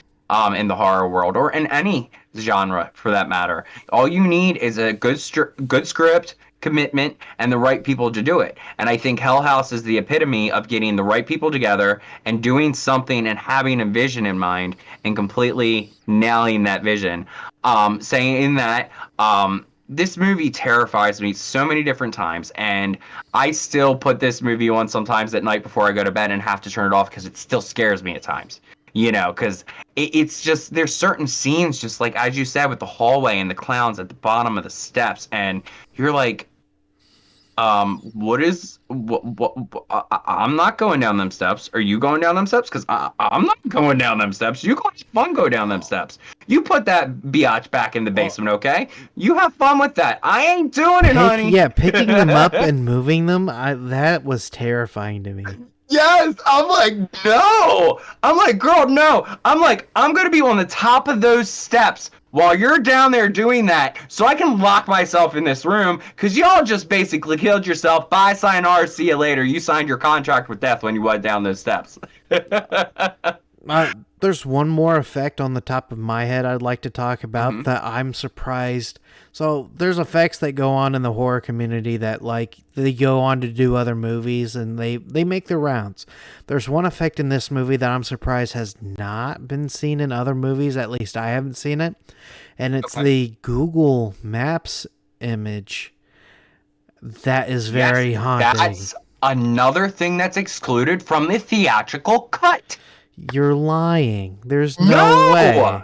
in the horror world or in any genre for that matter. All you need is a good script, commitment, and the right people to do it. And I think Hell House is the epitome of getting the right people together and doing something and having a vision in mind and completely nailing that vision. Saying that, this movie terrifies me so many different times, and I still put this movie on sometimes at night before I go to bed and have to turn it off because it still scares me at times. Because it's just, there's certain scenes, just like, as you said, with the hallway and the clowns at the bottom of the steps, and you're like, I'm not going down them steps. Are you going down them steps? Because I'm not going down them steps. You guys fun go down them steps. You put that biatch back in the basement, okay? You have fun with that. I ain't doing it, honey. Yeah, picking them up and moving them, that was terrifying to me. Yes, I'm like, no. I'm like, girl, no. I'm like, I'm going to be on the top of those steps while you're down there doing that so I can lock myself in this room because y'all just basically killed yourself. Bye, sayonara, see you later. You signed your contract with death when you went down those steps. There's one more effect on the top of my head I'd like to talk about that I'm surprised. So there's effects that go on in the horror community that like they go on to do other movies and they make their rounds. There's one effect in this movie that I'm surprised has not been seen in other movies. At least I haven't seen it. And it's the Google Maps image. That is very haunting. That's another thing that's excluded from the theatrical cut. You're lying. There's no way.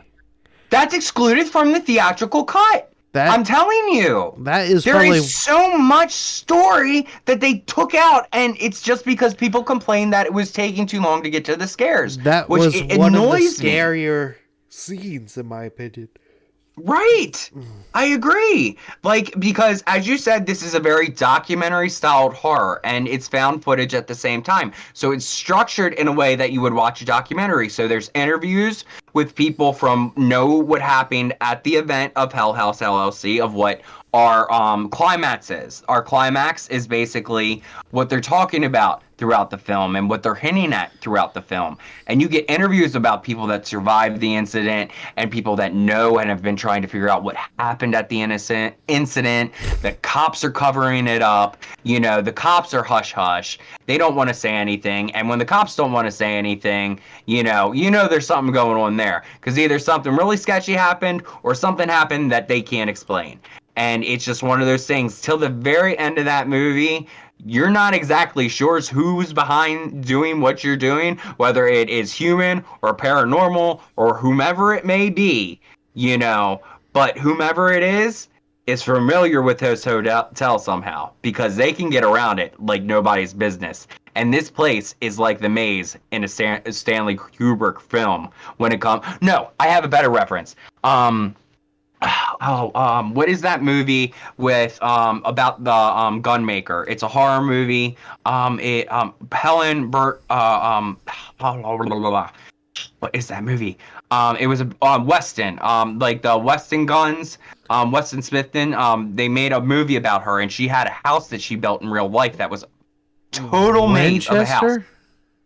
That's excluded from the theatrical cut. I'm telling you. That is there probably... is so much story that they took out, and it's just because people complained that it was taking too long to get to the scares. That which was it one of the annoys me. scarier scenes, in my opinion. Right. I agree. Like, because as you said, this is a very documentary styled horror and it's found footage at the same time. So it's structured in a way that you would watch a documentary. So there's interviews with people from know what happened at the event of Hell House LLC of what our climax is. Our climax is basically what they're talking about throughout the film and what they're hinting at throughout the film. And you get interviews about people that survived the incident and people that know and have been trying to figure out what happened at the incident. The cops are covering it up. You know, the cops are hush hush. They don't want to say anything. And when the cops don't want to say anything, you know there's something going on there. Because either something really sketchy happened or something happened that they can't explain. And it's just one of those things. Till the very end of that movie, you're not exactly sure who's behind doing what you're doing, whether it is human or paranormal or whomever it may be, But whomever it is familiar with this hotel somehow because they can get around it like nobody's business. And this place is like the maze in a Stanley Kubrick film when it comes... No, I have a better reference. What is that movie with about the gunmaker? It's a horror movie. Helen Burt what is that movie? It was a Weston, like the Weston guns, Weston Smithson. They made a movie about her, and she had a house that she built in real life that was total maze of a house.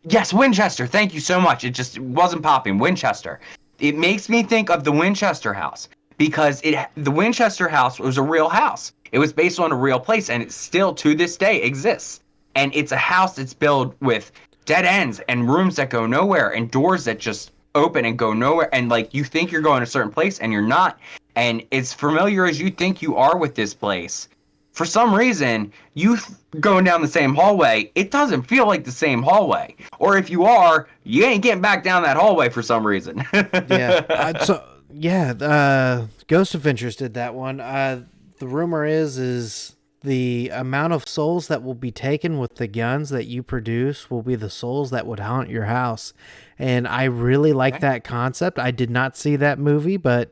Yes, Winchester. Thank you so much. It just wasn't popping. Winchester. It makes me think of the Winchester house. Because the Winchester house was a real house. It was based on a real place, and it still, to this day, exists. And it's a house that's built with dead ends and rooms that go nowhere and doors that just open and go nowhere. And, like, you think you're going a certain place, and you're not. And as familiar as you think you are with this place, for some reason, you going down the same hallway, it doesn't feel like the same hallway. Or if you are, you ain't getting back down that hallway for some reason. Yeah, Ghost Adventures did that one. The rumor is the amount of souls that will be taken with the guns that you produce will be the souls that would haunt your house. And I really like that concept. I did not see that movie, but...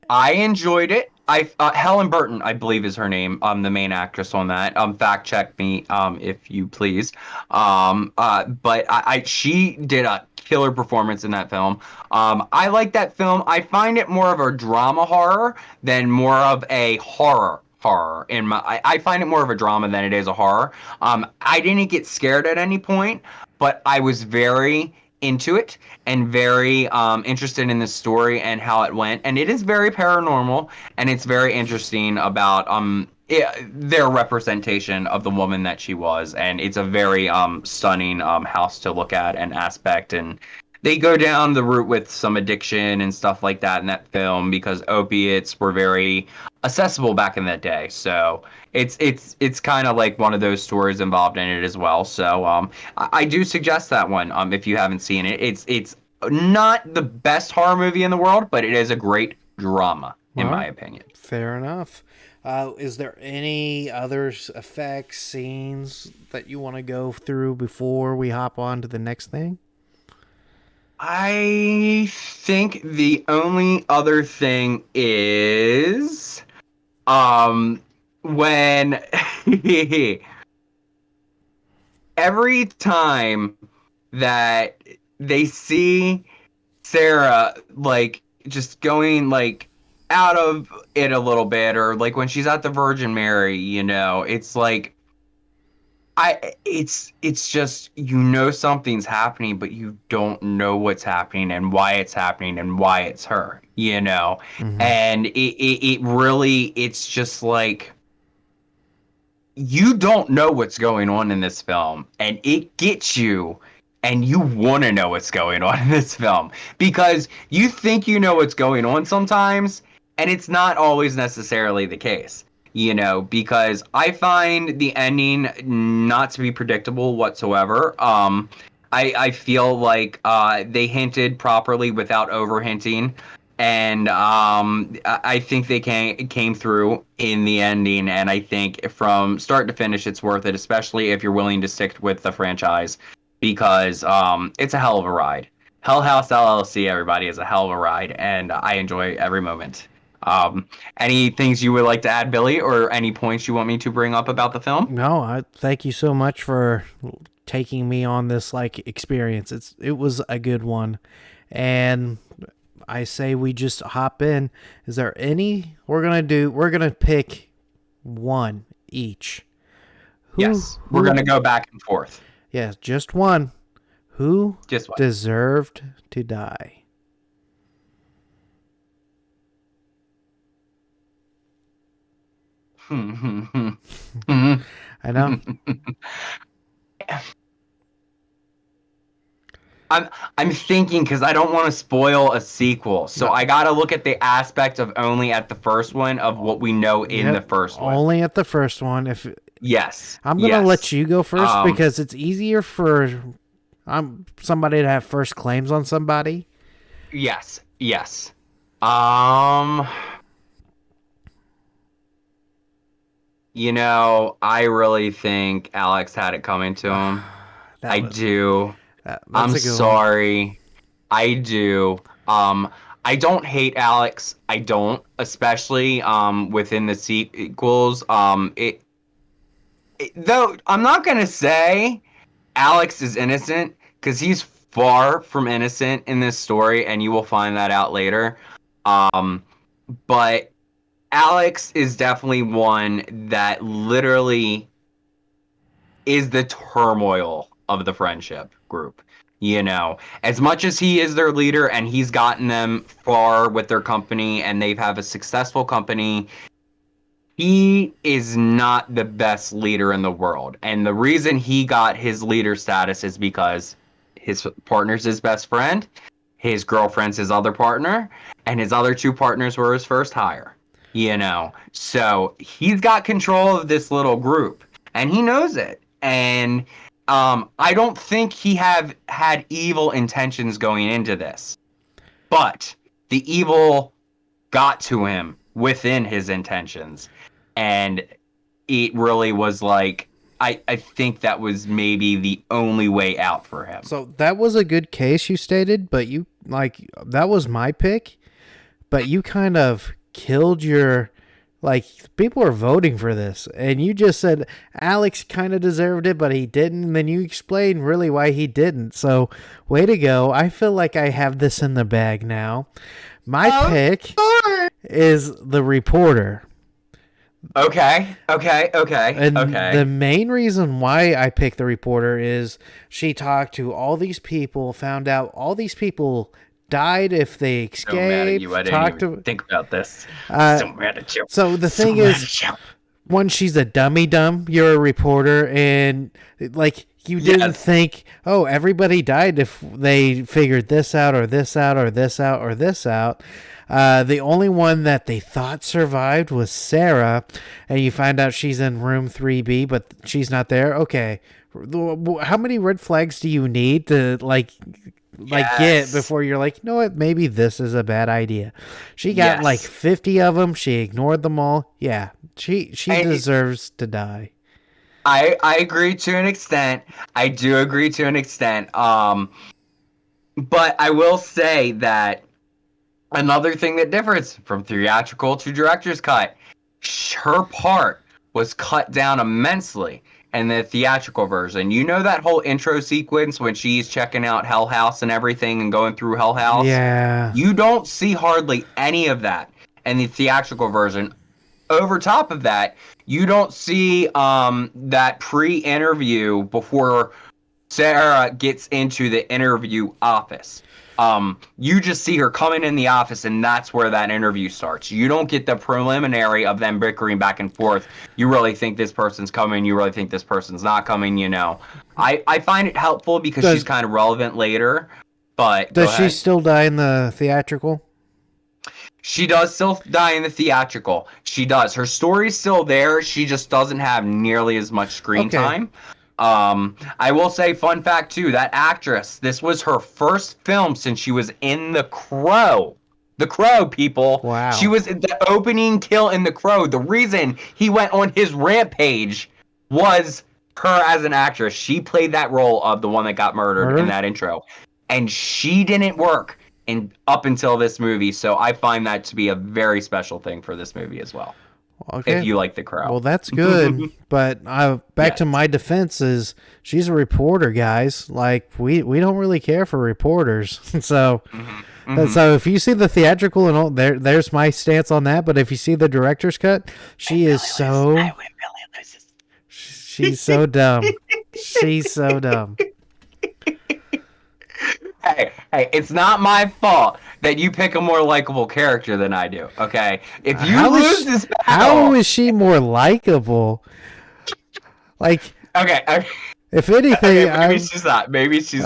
I enjoyed it. Helen Burton, I believe is her name, the main actress on that. Fact check me, if you please. But she did a killer performance in that film. I like that film. I find it more of a drama horror than more of a horror. I find it more of a drama than it is a horror. I didn't get scared at any point, but I was very into it and very interested in the story and how it went, and it is very paranormal, and it's very interesting about their representation of the woman that she was, and it's a very stunning house to look at and aspect. And they go down the route with some addiction and stuff like that in that film because opiates were very accessible back in that day. So it's kind of like one of those stories involved in it as well. So I do suggest that one if you haven't seen it. It's not the best horror movie in the world, but it is a great drama in my opinion. Fair enough. Is there any other effects, scenes that you want to go through before we hop on to the next thing? I think the only other thing is when every time that they see Sarah like just going like out of it a little bit, or like when she's at the Virgin Mary, it's like it's just something's happening, but you don't know what's happening and why it's happening and why it's her, Mm-hmm. and it really, it's just like you don't know what's going on in this film, and it gets you, and you want to know what's going on in this film because you think you know what's going on sometimes, and it's not always necessarily the case. Because I find the ending not to be predictable whatsoever. I feel like they hinted properly without over hinting, and I think they came through in the ending, and I think from start to finish it's worth it, especially if you're willing to stick with the franchise, because it's a hell of a ride. Hell House LLC, everybody, is a hell of a ride, and I enjoy every moment. Any things you would like to add, Billy, or any points you want me to bring up about the film? No, I thank you so much for taking me on this experience. It was a good one, and I say we just hop in. Is there any we're gonna pick one each? Yes, we're gonna go back and forth. Yes, just one. Who just one deserved to die? I know. I'm thinking because I don't want to spoil a sequel, so I gotta look at the aspect of only at the first one of what we know in the first one. Only at the first one. Yes, I'm gonna let you go first because it's easier for somebody to have first claims on somebody. Yes. I really think Alex had it coming to him. I do. I'm sorry. I do. I don't hate Alex. I don't, especially within the sequels. Though I'm not gonna say Alex is innocent, because he's far from innocent in this story, and you will find that out later. But Alex is definitely one that literally is the turmoil of the friendship group. As much as he is their leader and he's gotten them far with their company and they have a successful company, he is not the best leader in the world. And the reason he got his leader status is because his partner's his best friend, his girlfriend's his other partner, and his other two partners were his first hire. So he's got control of this little group, and he knows it. And I don't think he had evil intentions going into this, but the evil got to him within his intentions, and it really was like, I think that was maybe the only way out for him. So that was a good case you stated, but that was my pick, but you kind of killed your, people are voting for this, and you just said Alex kind of deserved it, but he didn't, and then you explained really why he didn't. So way to go. I feel like I have this in the bag now. My pick is the reporter. Okay. And the main reason why I picked the reporter is she talked to all these people, found out all these people died if they escaped. So mad at you. I didn't even think about this. So mad at you. So the thing is, one, she's a dumb. You're a reporter, and you didn't think, oh, everybody died if they figured this out or this out or this out or this out. The only one that they thought survived was Sarah, and you find out she's in room 3B, but she's not there. Okay, how many red flags do you need to get before you're like, you know what, maybe this is a bad idea. She got like 50 of them. She ignored them all. Yeah, she deserves to die. I agree to an extent. I do agree to an extent. But I will say that another thing that differs from theatrical to director's cut, her part was cut down immensely in the theatrical version. You know that whole intro sequence when she's checking out Hell House and everything and going through Hell House? Yeah. You don't see hardly any of that in the theatrical version. Over top of that, you don't see that pre-interview before Sarah gets into the interview office. You just see her coming in the office, and that's where that interview starts. You don't get the preliminary of them bickering back and forth. You really think this person's coming. You really think this person's not coming, you know. I find it helpful because she's kind of relevant later. But does she still die in the theatrical? She does still die in the theatrical. She does. Her story's still there. She just doesn't have nearly as much screen time. I will say, fun fact too, that actress, this was her first film since she was in The Crow. The Crow, people. Wow. She was in the opening kill in The Crow. The reason he went on his rampage was her as an actress. She played that role of the one that got murdered in that intro. And she didn't work up until this movie, so I find that to be a very special thing for this movie as well. Okay. If you like The Crow. Well, that's good. But back to my defense is she's a reporter, guys. Like, we don't really care for reporters. So so if you see the theatrical and all, there's my stance on that. But if you see the director's cut, she's so dumb. She's so dumb. Hey, it's not my fault that you pick a more likable character than I do, okay? If you lose this battle... How is she more likable? Like... Okay. If anything... maybe she's not. Maybe she's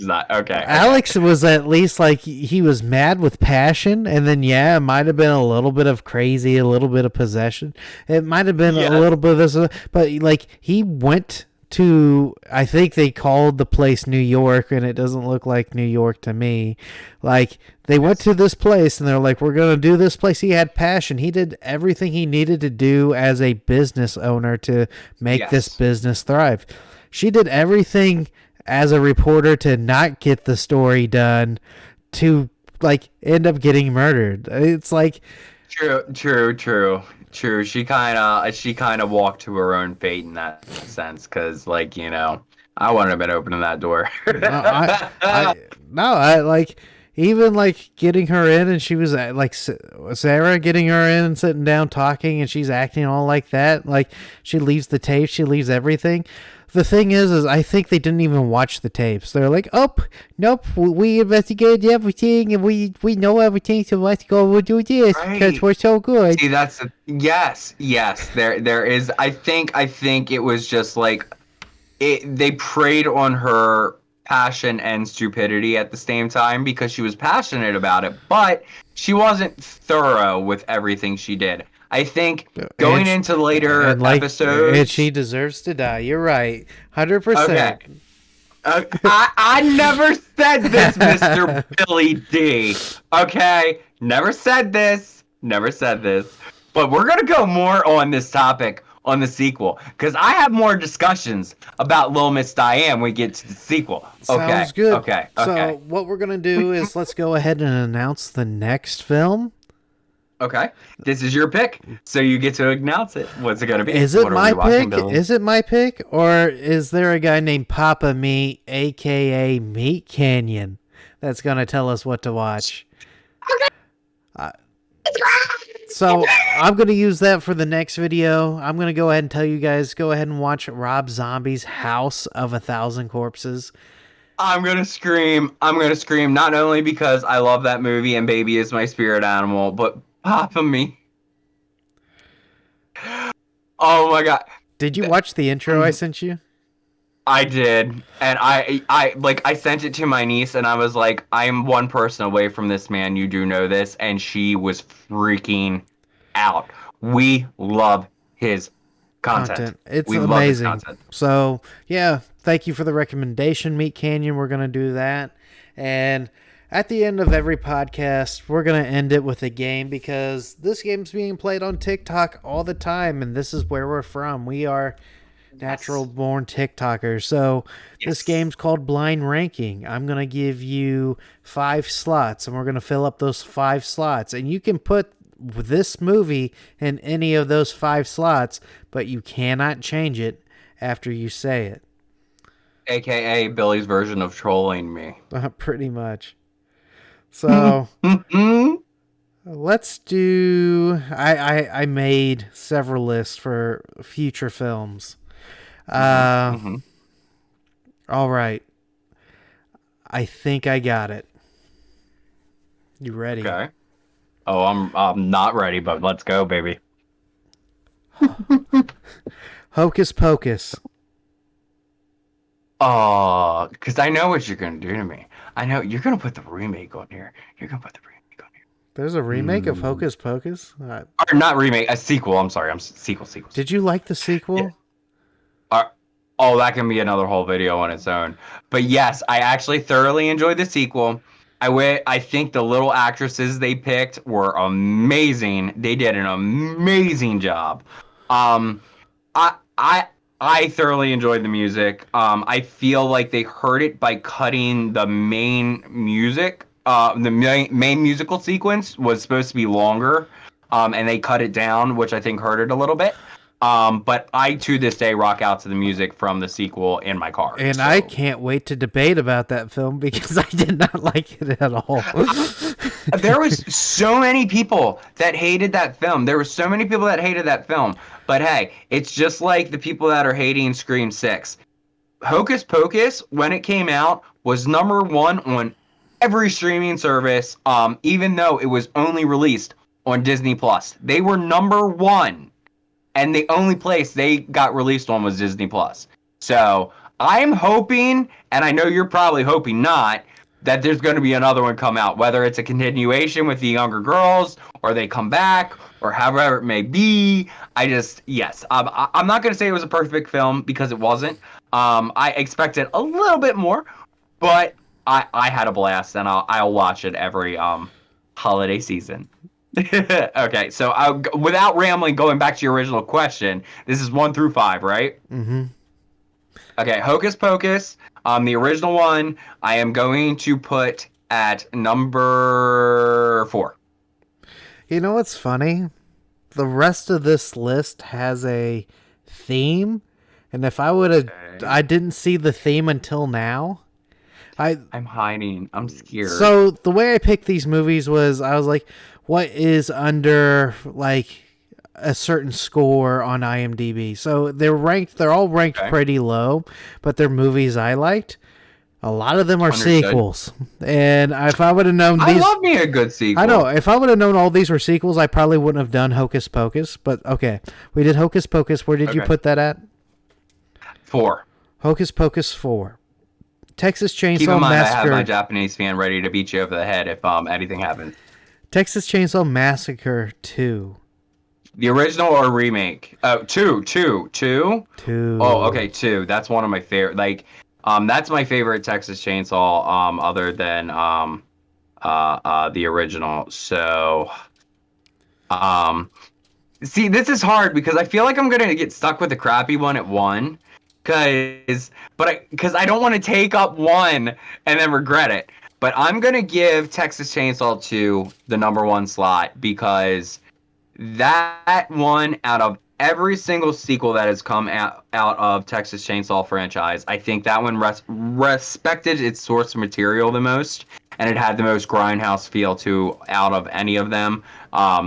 not. Okay. Alex was at least like, he was mad with passion, and then, it might have been a little bit of crazy, a little bit of possession. It might have been a little bit of this, but, like, he went... I think they called the place New York, and it doesn't look like New York to me. Like, they went to this place, and they're like, we're going to do this place. He had passion. He did everything he needed to do as a business owner to make this business thrive. She did everything as a reporter to not get the story done, to, like, end up getting murdered. It's like... True. She kind of walked to her own fate in that sense, because, like, you know, I wouldn't have been opening that door. I like, even like getting her in, and she was like Sarah getting her in and sitting down talking, and she's acting all like that. Like, she leaves the tape, she leaves everything. The thing is I think they didn't even watch the tapes. They're like, oh, nope, we investigated everything, and we know everything, so let's go, we'll do this, because we're so good. See, yes, there is, I think it was just like, they preyed on her passion and stupidity at the same time, because she was passionate about it, but she wasn't thorough with everything she did. I think going into later episodes... And she deserves to die. You're right. 100%. Okay. I never said this, Mr. Billy D. Okay? Never said this. But we're going to go more on this topic on the sequel, because I have more discussions about Little Miss Diane when we get to the sequel. Okay. Sounds good. Okay. So what we're going to do is let's go ahead and announce the next film. Okay, this is your pick, so you get to announce it. What's it gonna be? Is it my pick? Is it my pick, or is there a guy named Papa Meat, aka Meat Canyon, that's gonna tell us what to watch? So I'm gonna use that for the next video. I'm gonna go ahead and tell you guys, go ahead and watch Rob Zombie's House of 1,000 Corpses. I'm gonna scream, not only because I love that movie and baby is my spirit animal, but Papa Me. Oh my god. Did you watch the intro I sent you? I did. And I sent it to my niece, and I was like, I am one person away from this, man. You do know this. And she was freaking out. We love his content. It's amazing. So, yeah, thank you for the recommendation, Meat Canyon. We're going to do that. And at the end of every podcast, we're going to end it with a game because this game's being played on TikTok all the time, and this is where we're from. We are natural-born TikTokers. So this game's called Blind Ranking. I'm going to give you 5 slots, and we're going to fill up those 5 slots. And you can put this movie in any of those 5 slots, but you cannot change it after you say it. AKA Billy's version of trolling me. Pretty much. So let's do. I made several lists for future films. All right. I think I got it. You ready? Okay. Oh, I'm not ready, but let's go, baby. Hocus Pocus. Oh, because I know what you're gonna do to me. I know you're gonna put the remake on here. There's a remake of Hocus Pocus? Or not remake, a sequel. I'm sorry, sequel. Did you like the sequel? Yeah. Oh, that can be another whole video on its own. But yes, I actually thoroughly enjoyed the sequel. I think the little actresses they picked were amazing. They did an amazing job. I thoroughly enjoyed the music. I feel like they hurt it by cutting the main music. The main musical sequence was supposed to be longer, and they cut it down, which I think hurt it a little bit. But I, to this day, rock out to the music from the sequel in my car. And so. I can't wait to debate about that film because I did not like it at all. There was so many people that hated that film. But hey, it's just like the people that are hating Scream 6. Hocus Pocus, when it came out, was #1 on every streaming service, even though it was only released on Disney+. They were #1. And the only place they got released on was Disney+. So I'm hoping, and I know you're probably hoping not, that there's going to be another one come out, whether it's a continuation with the younger girls, or they come back, or however it may be. I'm not going to say it was a perfect film because it wasn't. I expected a little bit more, but I had a blast, and I'll watch it every holiday season. Okay, so without rambling, going back to your original question, this is 1 through 5, right? Mm-hmm. Okay, Hocus Pocus, the original one, I am going to put at number 4. You know what's funny? The rest of this list has a theme, and if I would have, I didn't see the theme until now. I'm hiding. I'm scared. So the way I picked these movies was, I was like, what is under like a certain score on IMDb? So they're all ranked pretty low, but they're movies I liked. A lot of them are sequels. And if I would have known these, I love me a good sequel. I know. If I would have known all these were sequels, I probably wouldn't have done Hocus Pocus. But okay, we did Hocus Pocus. Where did you put that at? 4. Hocus Pocus 4. Texas Chainsaw Keep in mind, Massacre. I have my Japanese fan ready to beat you over the head if anything happens. Texas Chainsaw Massacre 2. The original or remake? Oh, 2. 2. Oh, okay, 2. That's one of my favorite. Like, that's my favorite Texas Chainsaw. Other than the original. So, see, this is hard because I feel like I'm gonna get stuck with the crappy one at 1. Because I don't want to take up 1 and then regret it. But I'm going to give Texas Chainsaw 2 the #1 slot because that one, out of every single sequel that has come out of Texas Chainsaw franchise, I think that one respected its source material the most, and it had the most grindhouse feel out of any of them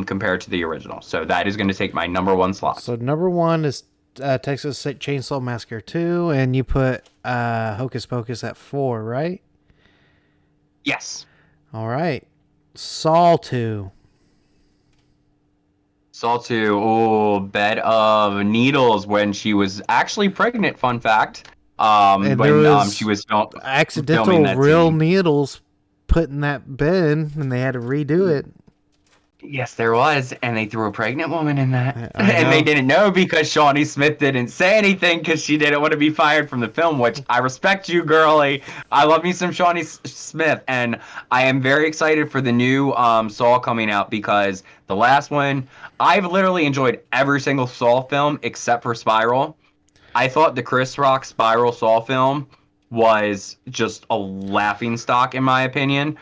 compared to the original. So that is going to take my #1 slot. So #1 is Texas Chainsaw Massacre 2, and you put Hocus Pocus at 4, right? Yes. All right. Saw 2. Saw 2, oh, Bed of Needles when she was actually pregnant, fun fact. When she was accidental filming that real scene. needles put in that bed, and they had to redo it. Yes, there was, and they threw a pregnant woman in that, I and they know. didn't know because Shawnee Smith didn't say anything because she didn't want to be fired from the film. Which I respect you, girly. I love me some Smith, and I am very excited for the new Saw coming out because the last one, I've literally enjoyed every single Saw film except for Spiral. I thought the Chris Rock Spiral Saw film was just a laughing stock, in my opinion.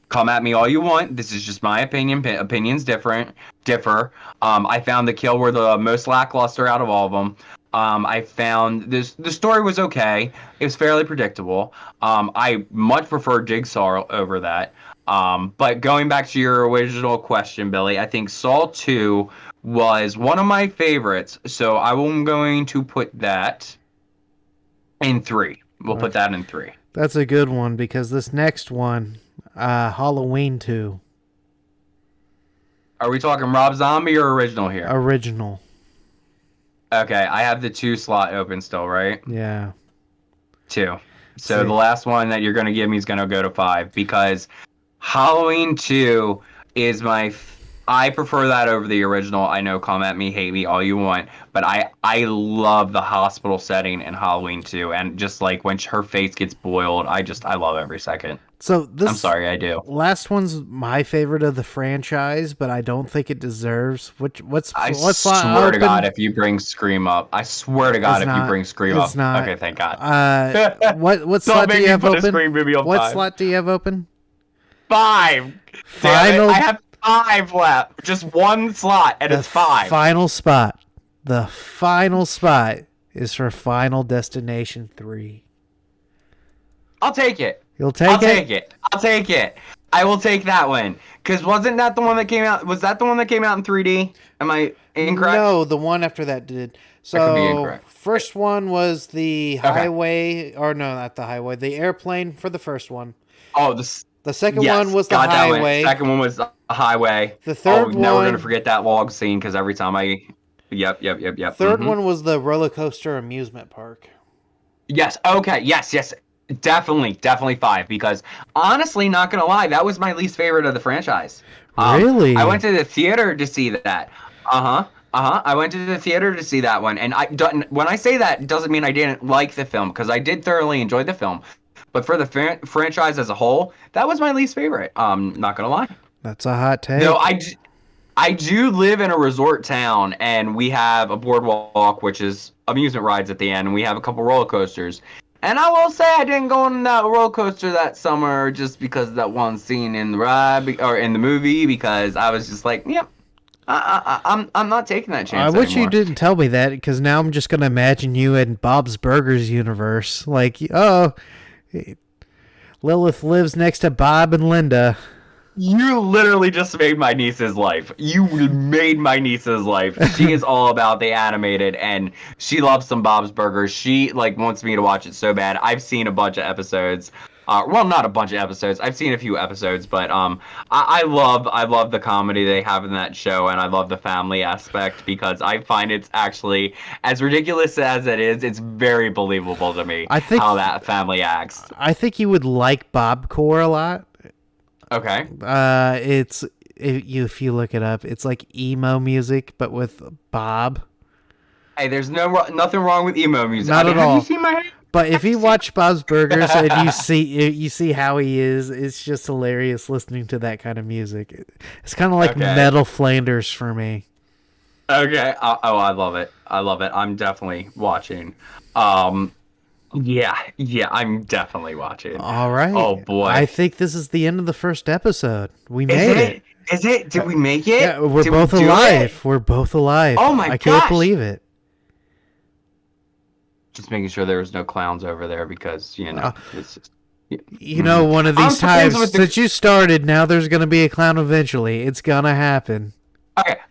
Come at me all you want. This is just my opinion. Opinions differ. I found the kill were the most lackluster out of all of them. I found the story was okay. It was fairly predictable. I much prefer Jigsaw over that. But going back to your original question, Billy, I think Saw 2 was one of my favorites. So I'm going to put that in 3. We'll put that in 3. That's a good one because this next one, Halloween 2. Are we talking Rob Zombie or original here? Original. Okay, I have the 2 slot open still, right? Yeah. 2. So See. the last one that you're going to give me is going to go to 5 because Halloween 2 is I prefer that over the original. I know, come at me, hate me, all you want, but I love the hospital setting in Halloween 2, and just like when her face gets boiled, I love every second. So this I'm sorry, I do. last one's my favorite of the franchise, but I don't think it deserves. What's I slot swear to open? God, if you bring Scream up, I swear to God, It's if you not. bring Scream It's up. not. Okay, thank God. What slot Don't do make you me have put a open? Scream movie on What 5. slot do you have open? 5. Damn it, Final- I have 5 left. Just one slot, and it's 5. Final spot. The final spot is for Final Destination 3. I'll take it. You'll take I'll it? take it. I'll take it. I will take that one. Because wasn't that the one that came out? Was that the one that came out in 3D? Am I incorrect? No, the one after that did. could be So incorrect. first one was the highway, or no, not the highway, the airplane for the first one. Oh, this. The second Yes, one was the got that one. highway. Second one was the highway. The third Now we're one- gonna forget that log scene because every time I. Yep. Third Mhm. one was the roller coaster amusement park. Yes. Okay. Yes. Definitely 5 because honestly, not gonna lie, that was my least favorite of the franchise. Really? I went to the theater to see that. I went to the theater to see that one, and when I say that, it doesn't mean I didn't like the film because I did thoroughly enjoy the film. But for the franchise as a whole, that was my least favorite. Not gonna lie. That's a hot take. No, I do live in a resort town, and we have a boardwalk, which is amusement rides at the end, and we have a couple roller coasters. And I will say I didn't go on that roller coaster that summer just because of that one scene in the ride or in the movie, because I was just like, yep, I'm not taking that chance. I wish anymore. you didn't tell me that because now I'm just gonna imagine you in Bob's Burgers universe. Like, oh, Lilith lives next to Bob and Linda. You literally just made my niece's life. You made my niece's life. She is all about the animated, and she loves some Bob's Burgers. She wants me to watch it so bad. I've seen a bunch of episodes. Well, not a bunch of episodes. I've seen a few episodes, but I love the comedy they have in that show, and I love the family aspect because I find it's actually, as ridiculous as it is, it's very believable to me how that family acts. I think you would like Bobcore a lot. Okay. If you look it up, it's like emo music, but with Bob. Hey, there's nothing wrong with emo music. Not at all. Have you seen my hair? But if you watch Bob's Burgers and you see how he is, it's just hilarious listening to that kind of music. It's kind of like Metal Flanders for me. Okay. I love it. I'm definitely watching. Yeah, I'm definitely watching. All right. Oh boy. I think this is the end of the first episode. We made it. Is it? Did we make it? Yeah, we're Did both we do alive. it? We're both alive. Oh my I can't gosh. believe it. Just making sure there was no clowns over there because, it's just... You know, one of these I'm friends times, with the- since you started, now there's going to be a clown eventually. It's going to happen.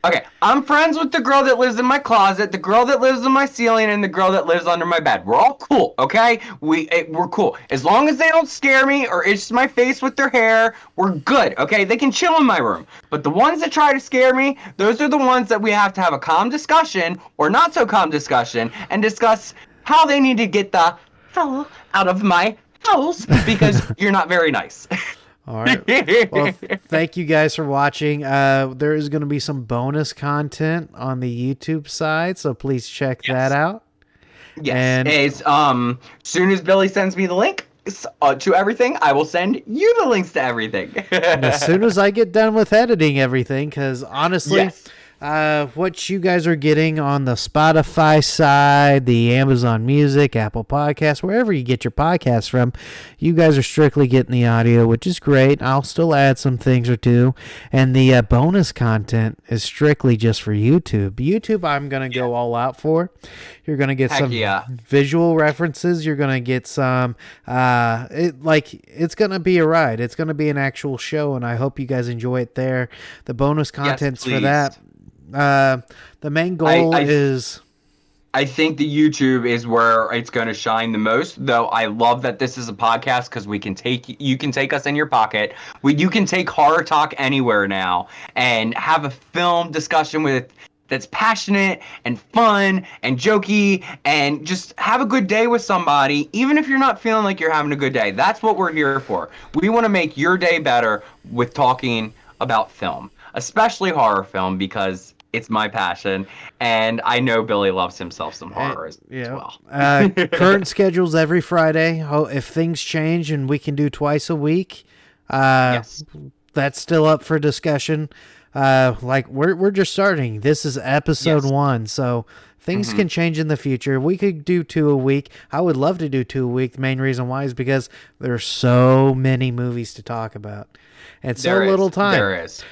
Okay. I'm friends with the girl that lives in my closet, the girl that lives in my ceiling, and the girl that lives under my bed. We're all cool, okay? We're cool. As long as they don't scare me or itch my face with their hair, we're good, okay? They can chill in my room. But the ones that try to scare me, those are the ones that we have to have a calm discussion or not so calm discussion and discuss how they need to get the hell out of my house because you're not very nice. All right. Well, thank you guys for watching. There is going to be some bonus content on the YouTube side, so please check that out. Yes. And It's soon as Billy sends me the link to everything, I will send you the links to everything. as soon as I get done with editing everything, because honestly, Yes. what you guys are getting on the Spotify side, the Amazon Music, Apple Podcasts, wherever you get your podcasts from, you guys are strictly getting the audio, which is great. I'll still add some things or two. And the bonus content is strictly just for YouTube. YouTube, I'm going to go all out for. You're going to get some visual references. You're going to get some, it's going to be a ride. It's going to be an actual show, and I hope you guys enjoy it there. The bonus content's for that. The main goal is... I think the YouTube is where it's going to shine the most, though I love that this is a podcast because you can take us in your pocket. You can take horror talk anywhere now and have a film discussion that's passionate and fun and jokey and just have a good day with somebody, even if you're not feeling like you're having a good day. That's what we're here for. We want to make your day better with talking about film, especially horror film, because it's my passion, and I know Billy loves himself some horror as well. Current schedule's every Friday. If things change and we can do twice a week, that's still up for discussion. We're just starting. This is episode 1, so things can change in the future. We could do 2 a week. I would love to do 2 a week. The main reason why is because there's so many movies to talk about, and so little time. There is.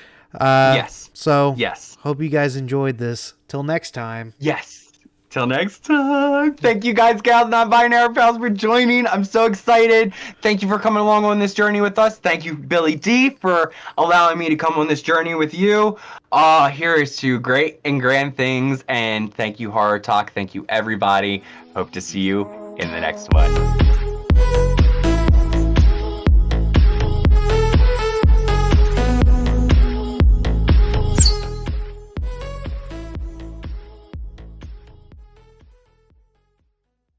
Yes. So hope you guys enjoyed this. Till next time. Yes. Till next time. Thank you guys, gals, non-binary pals, for joining. I'm so excited. Thank you for coming along on this journey with us. Thank you, Billy D, for allowing me to come on this journey with you. Here is to great and grand things. And thank you, Horror Talk. Thank you, everybody. Hope to see you in the next one.